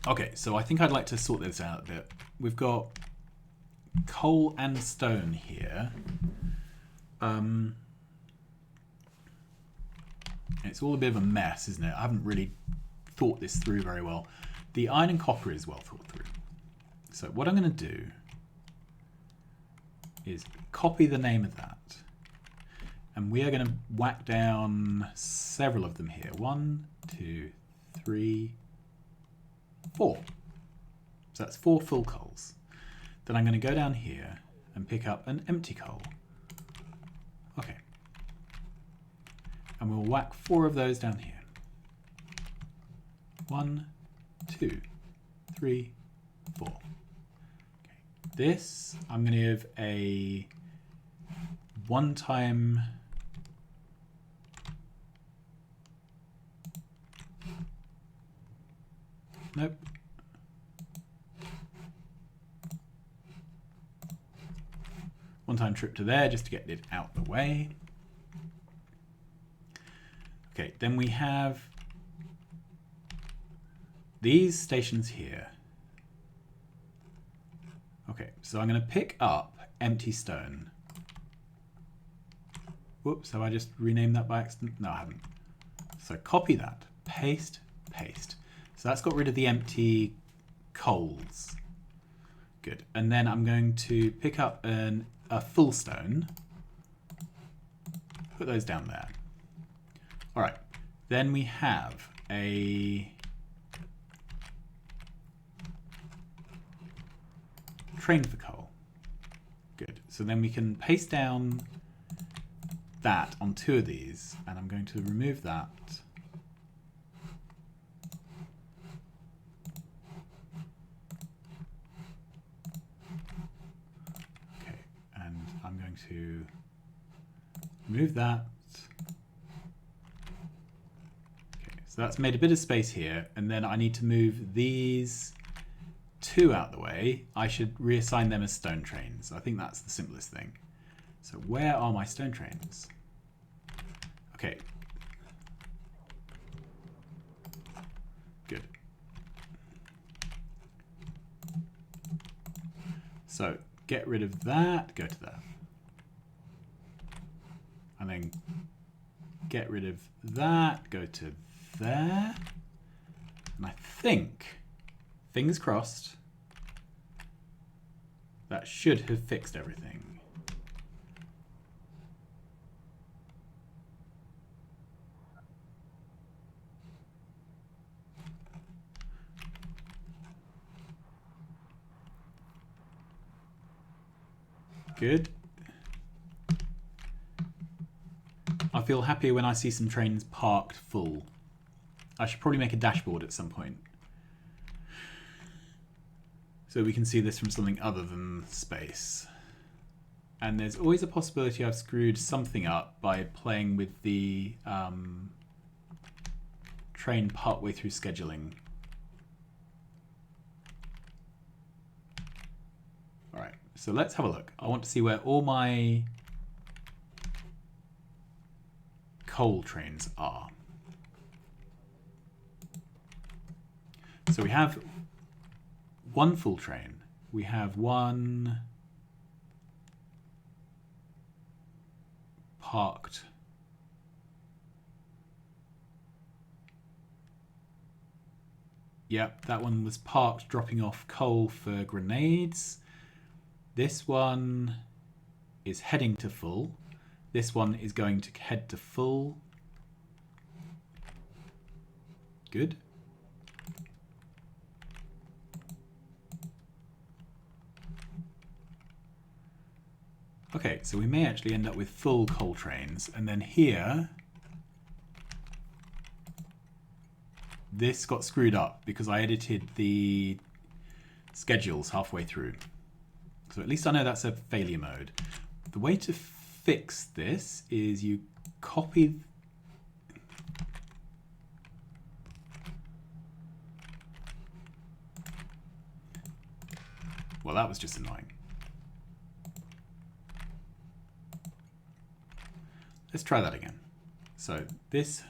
Okay, so I think I'd like to sort this out a bit. We've got coal and stone here. It's all a bit of a mess, isn't it? I haven't really thought this through very well. The iron and copper is well thought through. So what I'm going to do is copy the name of that. And we are going to whack down several of them here. 1, 2, 3, 4. So that's 4 full coals. Then I'm going to go down here and pick up an empty coal. Okay. And we'll whack 4 of those down here. 1, 2, 3, 4. Okay. This, I'm going to give a one-time nope. One-time trip to there just to get it out the way. Okay, then we have these stations here. Okay, so I'm going to pick up empty stone. Whoops, have I just renamed that by accident? No, I haven't. So copy that, paste, paste. So that's got rid of the empty coals. Good. And then I'm going to pick up a full stone, put those down there. All right, then we have a train for coal. Good. So then we can paste down that on 2 of these, and I'm going to remove that. Okay, and I'm going to remove that. So that's made a bit of space here, and then I need to move these 2 out the way. I should reassign them as stone trains. I think that's the simplest thing. So where are my stone trains? Okay. Good. So get rid of that, go to there. And then get rid of that, go to there. And I think, fingers crossed, that should have fixed everything. Good. I feel happier when I see some trains parked full. I should probably make a dashboard at some point, so we can see this from something other than space. And there's always a possibility I've screwed something up by playing with the train partway through scheduling. All right, so let's have a look. I want to see where all my coal trains are. So we have 1 full train. We have 1 parked Yep, that one was parked dropping off coal for grenades. This one is heading to full. This one is going to head to full. Good. Okay, so we may actually end up with full coal trains. And then here, this got screwed up because I edited the schedules halfway through. So at least I know that's a failure mode. The way to fix this is you copy... Well, that was just annoying. Let's try that again. So these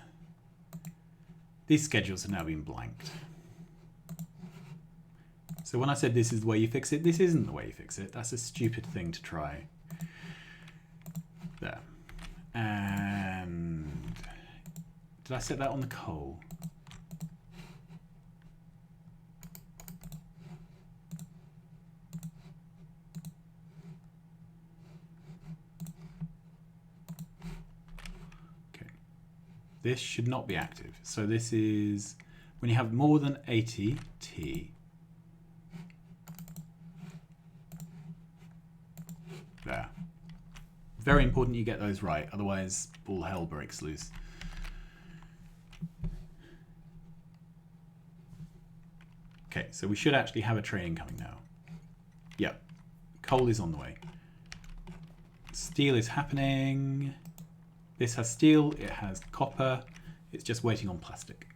schedules have now been blanked. So when I said this is the way you fix it, this isn't the way you fix it. That's a stupid thing to try. There. And did I set that on the coal? This should not be active. So this is when you have more than 80 T. There. Very important you get those right, otherwise all hell breaks loose. Okay, so we should actually have a train coming now. Yep, coal is on the way. Steel is happening. This has steel, it has copper, it's just waiting on plastic.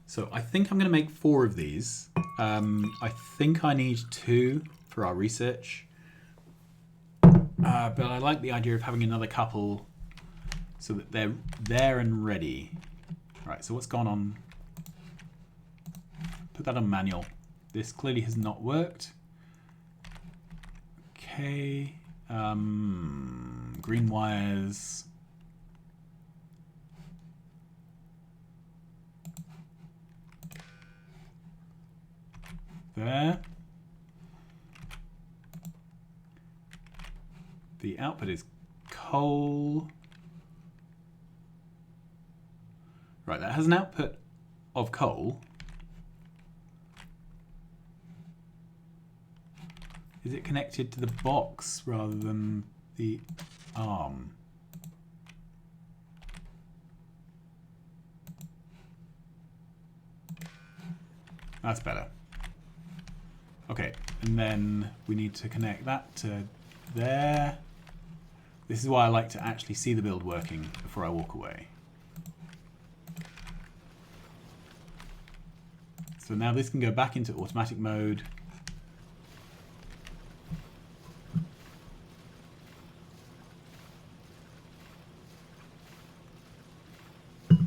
So I think I'm going to make 4 of these. I think I need 2 for our research. But I like the idea of having another couple so that they're there and ready. Right, so what's gone on? Put that on manual. This clearly has not worked. Okay. Green wires. There. The output is coal. Right, that has an output of coal. Is it connected to the box rather than the arm? That's better. Okay, and then we need to connect that to there. This is why I like to actually see the build working before I walk away. So now this can go back into automatic mode.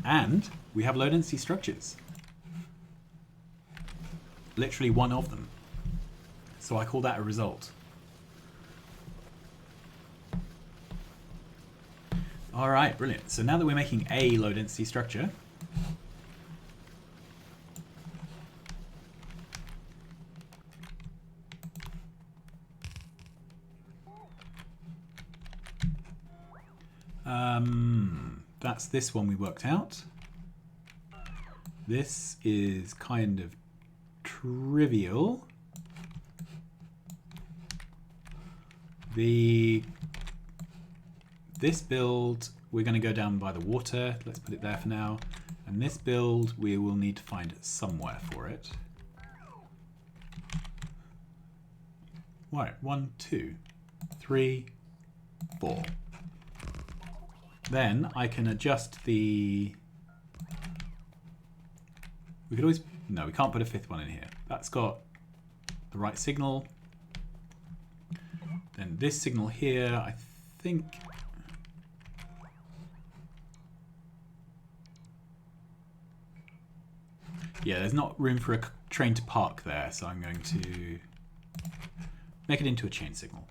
And we have low density structures. Literally one of them. So I call that a result. All right, brilliant. So now that we're making a low density structure, that's this one we worked out. This is kind of trivial. This build, we're going to go down by the water. Let's put it there for now. And this build, we will need to find somewhere for it. Right, 1, 2, 3, 4. Then I can adjust the... We could always... No, we can't put a 5th one in here. That's got the right signal. Then this signal here, I think... Yeah, there's not room for a train to park there, so I'm going to make it into a chain signal.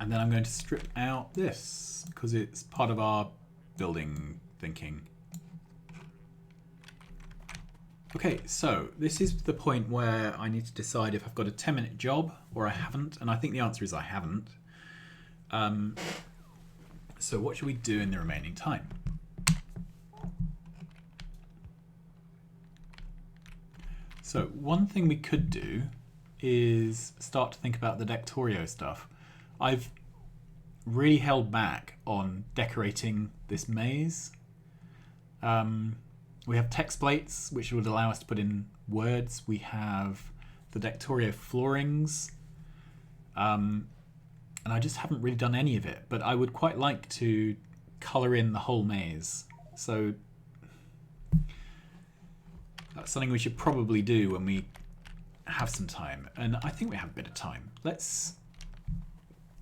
And then I'm going to strip out this because it's part of our building thinking. Okay, so this is the point where I need to decide if I've got a 10-minute job or I haven't, and I think the answer is I haven't. So what should we do in the remaining time? So one thing we could do is start to think about the Factorio stuff. I've really held back on decorating this maze. We have text plates, which would allow us to put in words. We have the Factorio floorings. And I just haven't really done any of it, but I would quite like to colour in the whole maze. So that's something we should probably do when we have some time. And I think we have a bit of time. Let's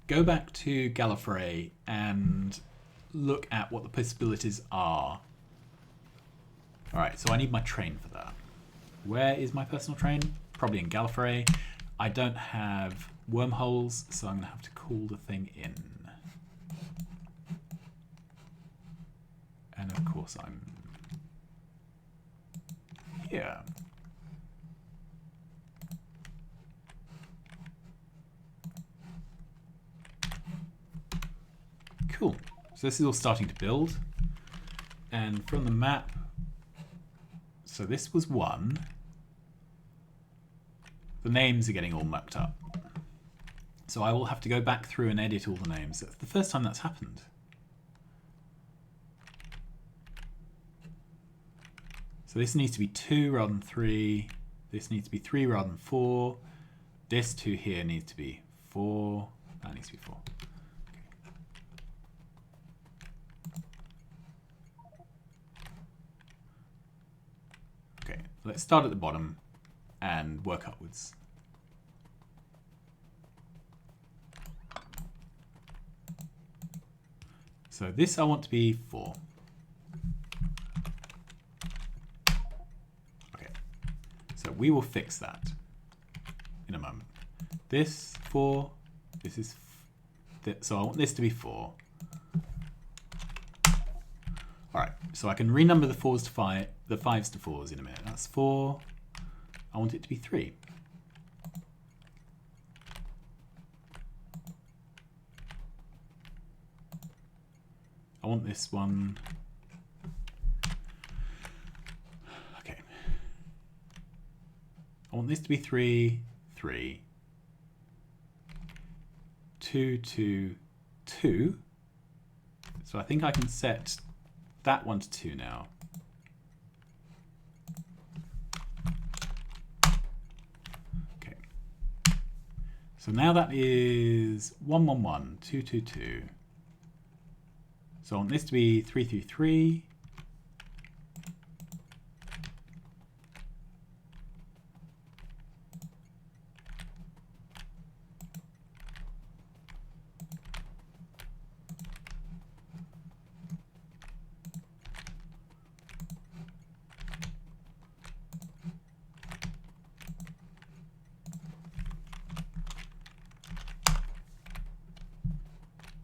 go back to Gallifrey and look at what the possibilities are. All right, so I need my train for that. Where is my personal train? Probably in Gallifrey. I don't have wormholes, so I'm going to have to call the thing in. And of course I'm here. Cool. So this is all starting to build. And from the map, so this was 1. The names are getting all mucked up. So I will have to go back through and edit all the names. That's the first time that's happened. So this needs to be 2 rather than 3. This needs to be 3 rather than 4. This 2 here needs to be 4. That needs to be 4. Okay, let's start at the bottom and work upwards. So this I want to be 4. Okay, so we will fix that in a moment. This 4, this is, so I want this to be 4. All right, so I can renumber the 4s to 5, the 5s to 4s in a minute. That's 4. I want it to be 3. I want this one. Okay. I want this to be 3, 3. 2, 2, 2. So I think I can set that one to 2 now. Okay. So now that is 1, 1, 1, 2, 2, 2. So I want this to be 3, 3, 3.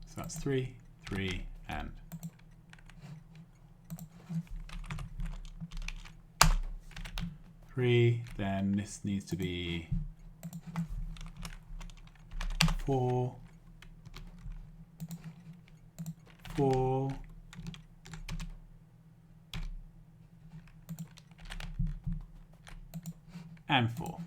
So that's 3, 3, and 3. Then this needs to be 4, 4, and 4.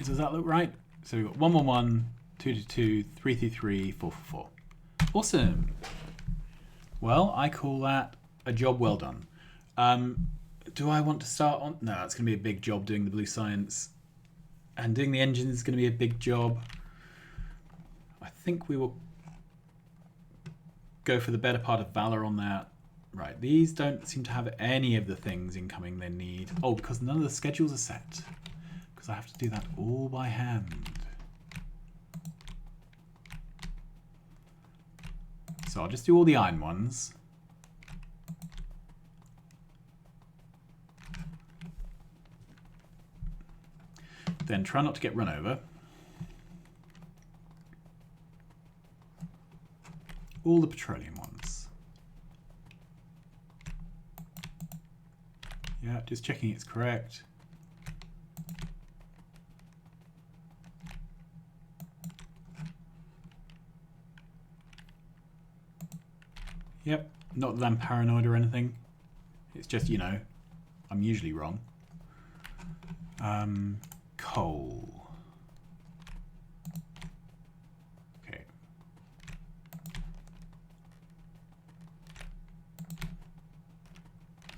Does that look right? So we've got 1, 1, 1, 2, 2, 2, 3, 3, 3, 4, 4, 4. Awesome. Well, I call that a job well done. Do I want to start on? No, it's going to be a big job doing the blue science. And doing the engine is going to be a big job. I think we will go for the better part of Valor on that. Right, these don't seem to have any of the things incoming they need. Oh, because none of the schedules are set. Because I have to do that all by hand. So I'll just do all the iron ones. Then try not to get run over. All the petroleum ones. Yeah, just checking it's correct. Yep, not that I'm paranoid or anything. It's just, you know, I'm usually wrong. Coal. Okay.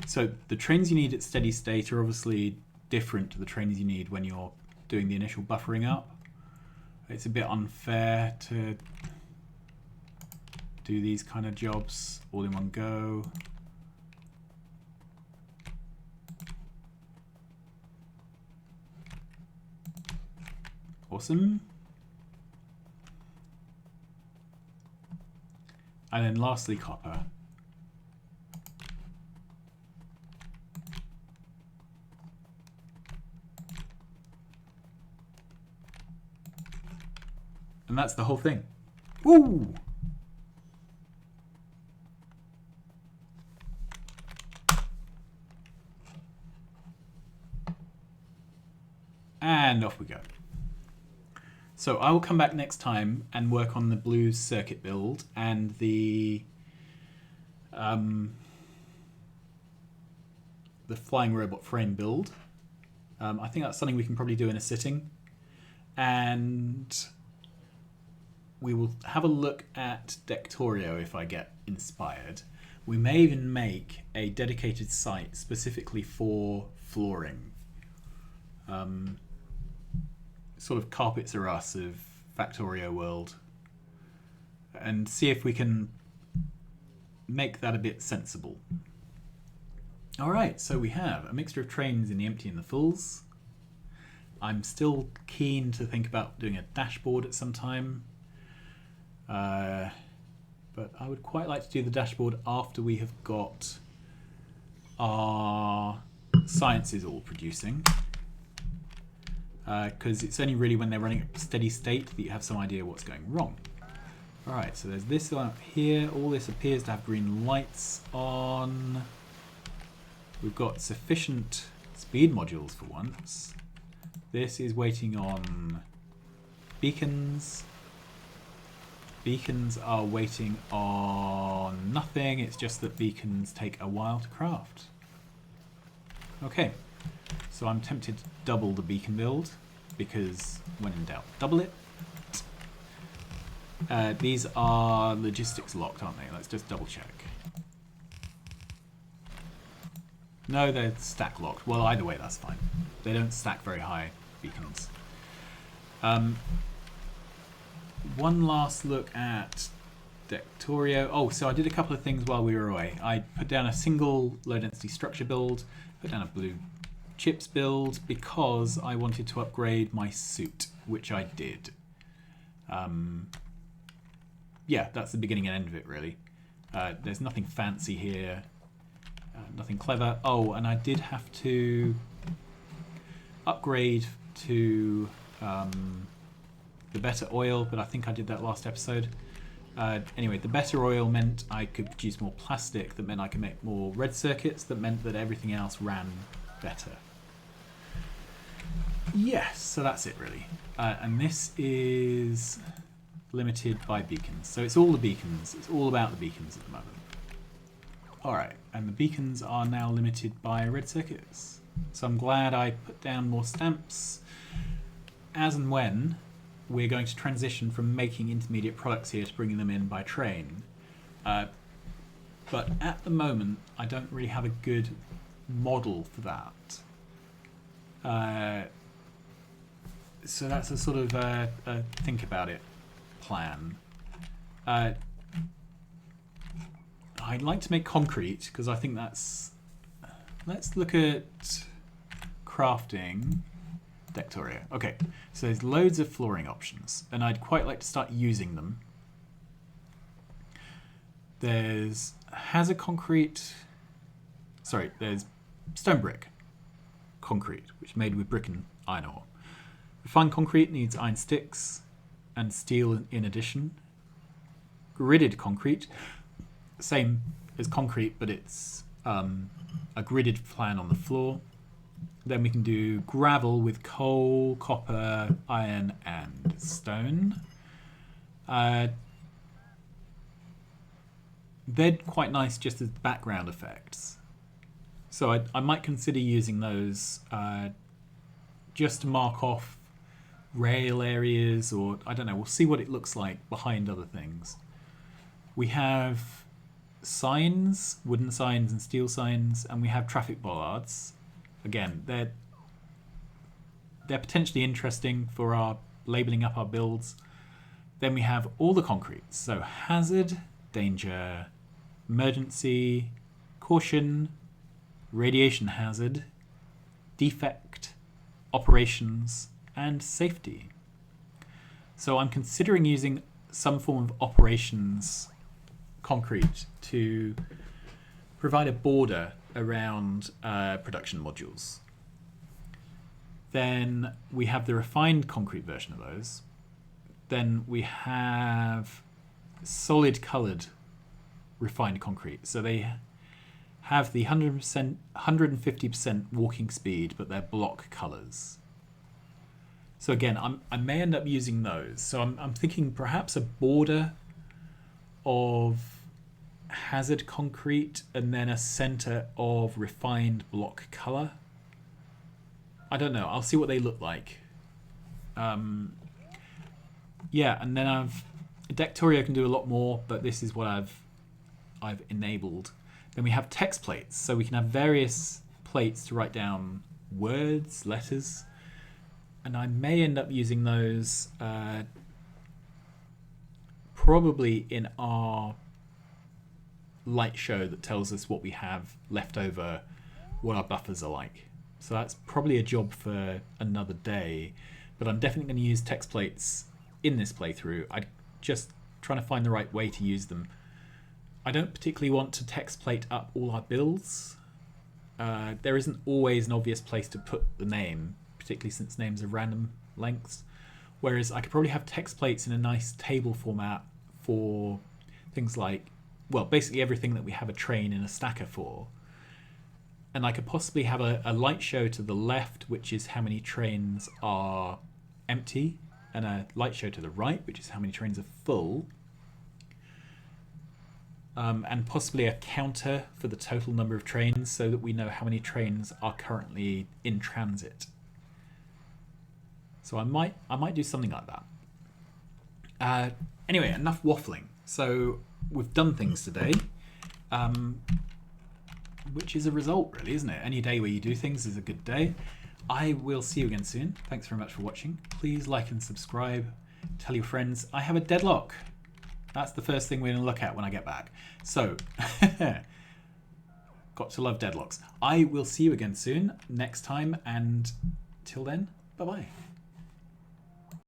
So the trains you need at steady state are obviously different to the trains you need when you're doing the initial buffering up. It's a bit unfair to do these kind of jobs all in one go. Awesome. And then lastly, copper. And that's the whole thing. Woo! And off we go. So I will come back next time and work on the blue circuit build and the flying robot frame build. I think that's something we can probably do in a sitting. And we will have a look at Factorio if I get inspired. We may even make a dedicated site specifically for flooring. Sort of carpets are us of Factorio world, and see if we can make that a bit sensible. Alright, so we have a mixture of trains in the empty and the fulls. I'm still keen to think about doing a dashboard at some time, but I would quite like to do the dashboard after we have got our sciences all producing. Because it's only really when they're running at steady state that you have some idea what's going wrong. Alright, so there's this one up here. All this appears to have green lights on. We've got sufficient speed modules for once. This is waiting on beacons. Beacons are waiting on nothing. It's just that beacons take a while to craft. Okay. So I'm tempted to double the beacon build, because when in doubt, double it. These are logistics locked, aren't they? Let's just double check. No, they're stack locked. Well, either way, that's fine. They don't stack very high, beacons. One last look at Factorio. Oh, so I did a couple of things while we were away. I put down a single low density structure build, put down a blue chips build because I wanted to upgrade my suit, which I did. Yeah, that's the beginning and end of it, really. There's nothing fancy here, nothing clever. Oh, and I did have to upgrade to the better oil, but I think I did that last episode. Anyway, the better oil meant I could produce more plastic, that meant I could make more red circuits, that meant that everything else ran better. Yes, so that's it really. And this is limited by beacons. So it's all the beacons. It's all about the beacons at the moment. Alright, and the beacons are now limited by red circuits. So I'm glad I put down more stamps. As and when we're going to transition from making intermediate products here to bringing them in by train. But at the moment, I don't really have a good model for that. So that's a sort of a think about it plan. I'd like to make concrete because I think that's... Let's look at crafting Factorio. Okay, so there's loads of flooring options and I'd quite like to start using them. There's hazard concrete... Sorry, there's stone brick concrete, which is made with brick and iron ore. Refined concrete needs iron sticks and steel in addition. Gridded concrete, same as concrete, but it's a gridded plan on the floor. Then we can do gravel with coal, copper, iron, and stone. They're quite nice just as background effects. So I might consider using those just to mark off rail areas, or I don't know, we'll see what it looks like behind other things. We have signs, wooden signs and steel signs, and we have traffic bollards. Again, they're potentially interesting for our labeling up our builds. Then we have all the concrete. So hazard, danger, emergency, caution, radiation hazard, defect, operations, and safety. So I'm considering using some form of operations concrete to provide a border around production modules. Then we have the refined concrete version of those. Then we have solid coloured refined concrete. So they have the 100%, 150% walking speed, but they're block colours. So again, I may end up using those. So I'm thinking perhaps a border of hazard concrete and then a centre of refined block colour. I don't know. I'll see what they look like. Yeah, and then Factorio can do a lot more, but this is what I've enabled. Then we have text plates, so we can have various plates to write down words, letters, and I may end up using those probably in our light show that tells us what we have left over, what our buffers are like. So that's probably a job for another day, but I'm definitely going to use text plates in this playthrough. I'm just trying to find the right way to use them. I don't particularly want to text plate up all our builds. There isn't always an obvious place to put the name, particularly since names are random lengths. Whereas I could probably have text plates in a nice table format for things like, well, basically everything that we have a train in a stacker for. And I could possibly have a light show to the left, which is how many trains are empty, and a light show to the right, which is how many trains are full. And possibly a counter for the total number of trains so that we know how many trains are currently in transit. So I might do something like that. Anyway, enough waffling. So we've done things today. Which is a result, really, isn't it? Any day where you do things is a good day. I will see you again soon. Thanks very much for watching. Please like and subscribe. Tell your friends. I have a deadlock. That's the first thing we're going to look at when I get back. So, got to love deadlocks. I will see you again soon, next time, and till then, bye-bye.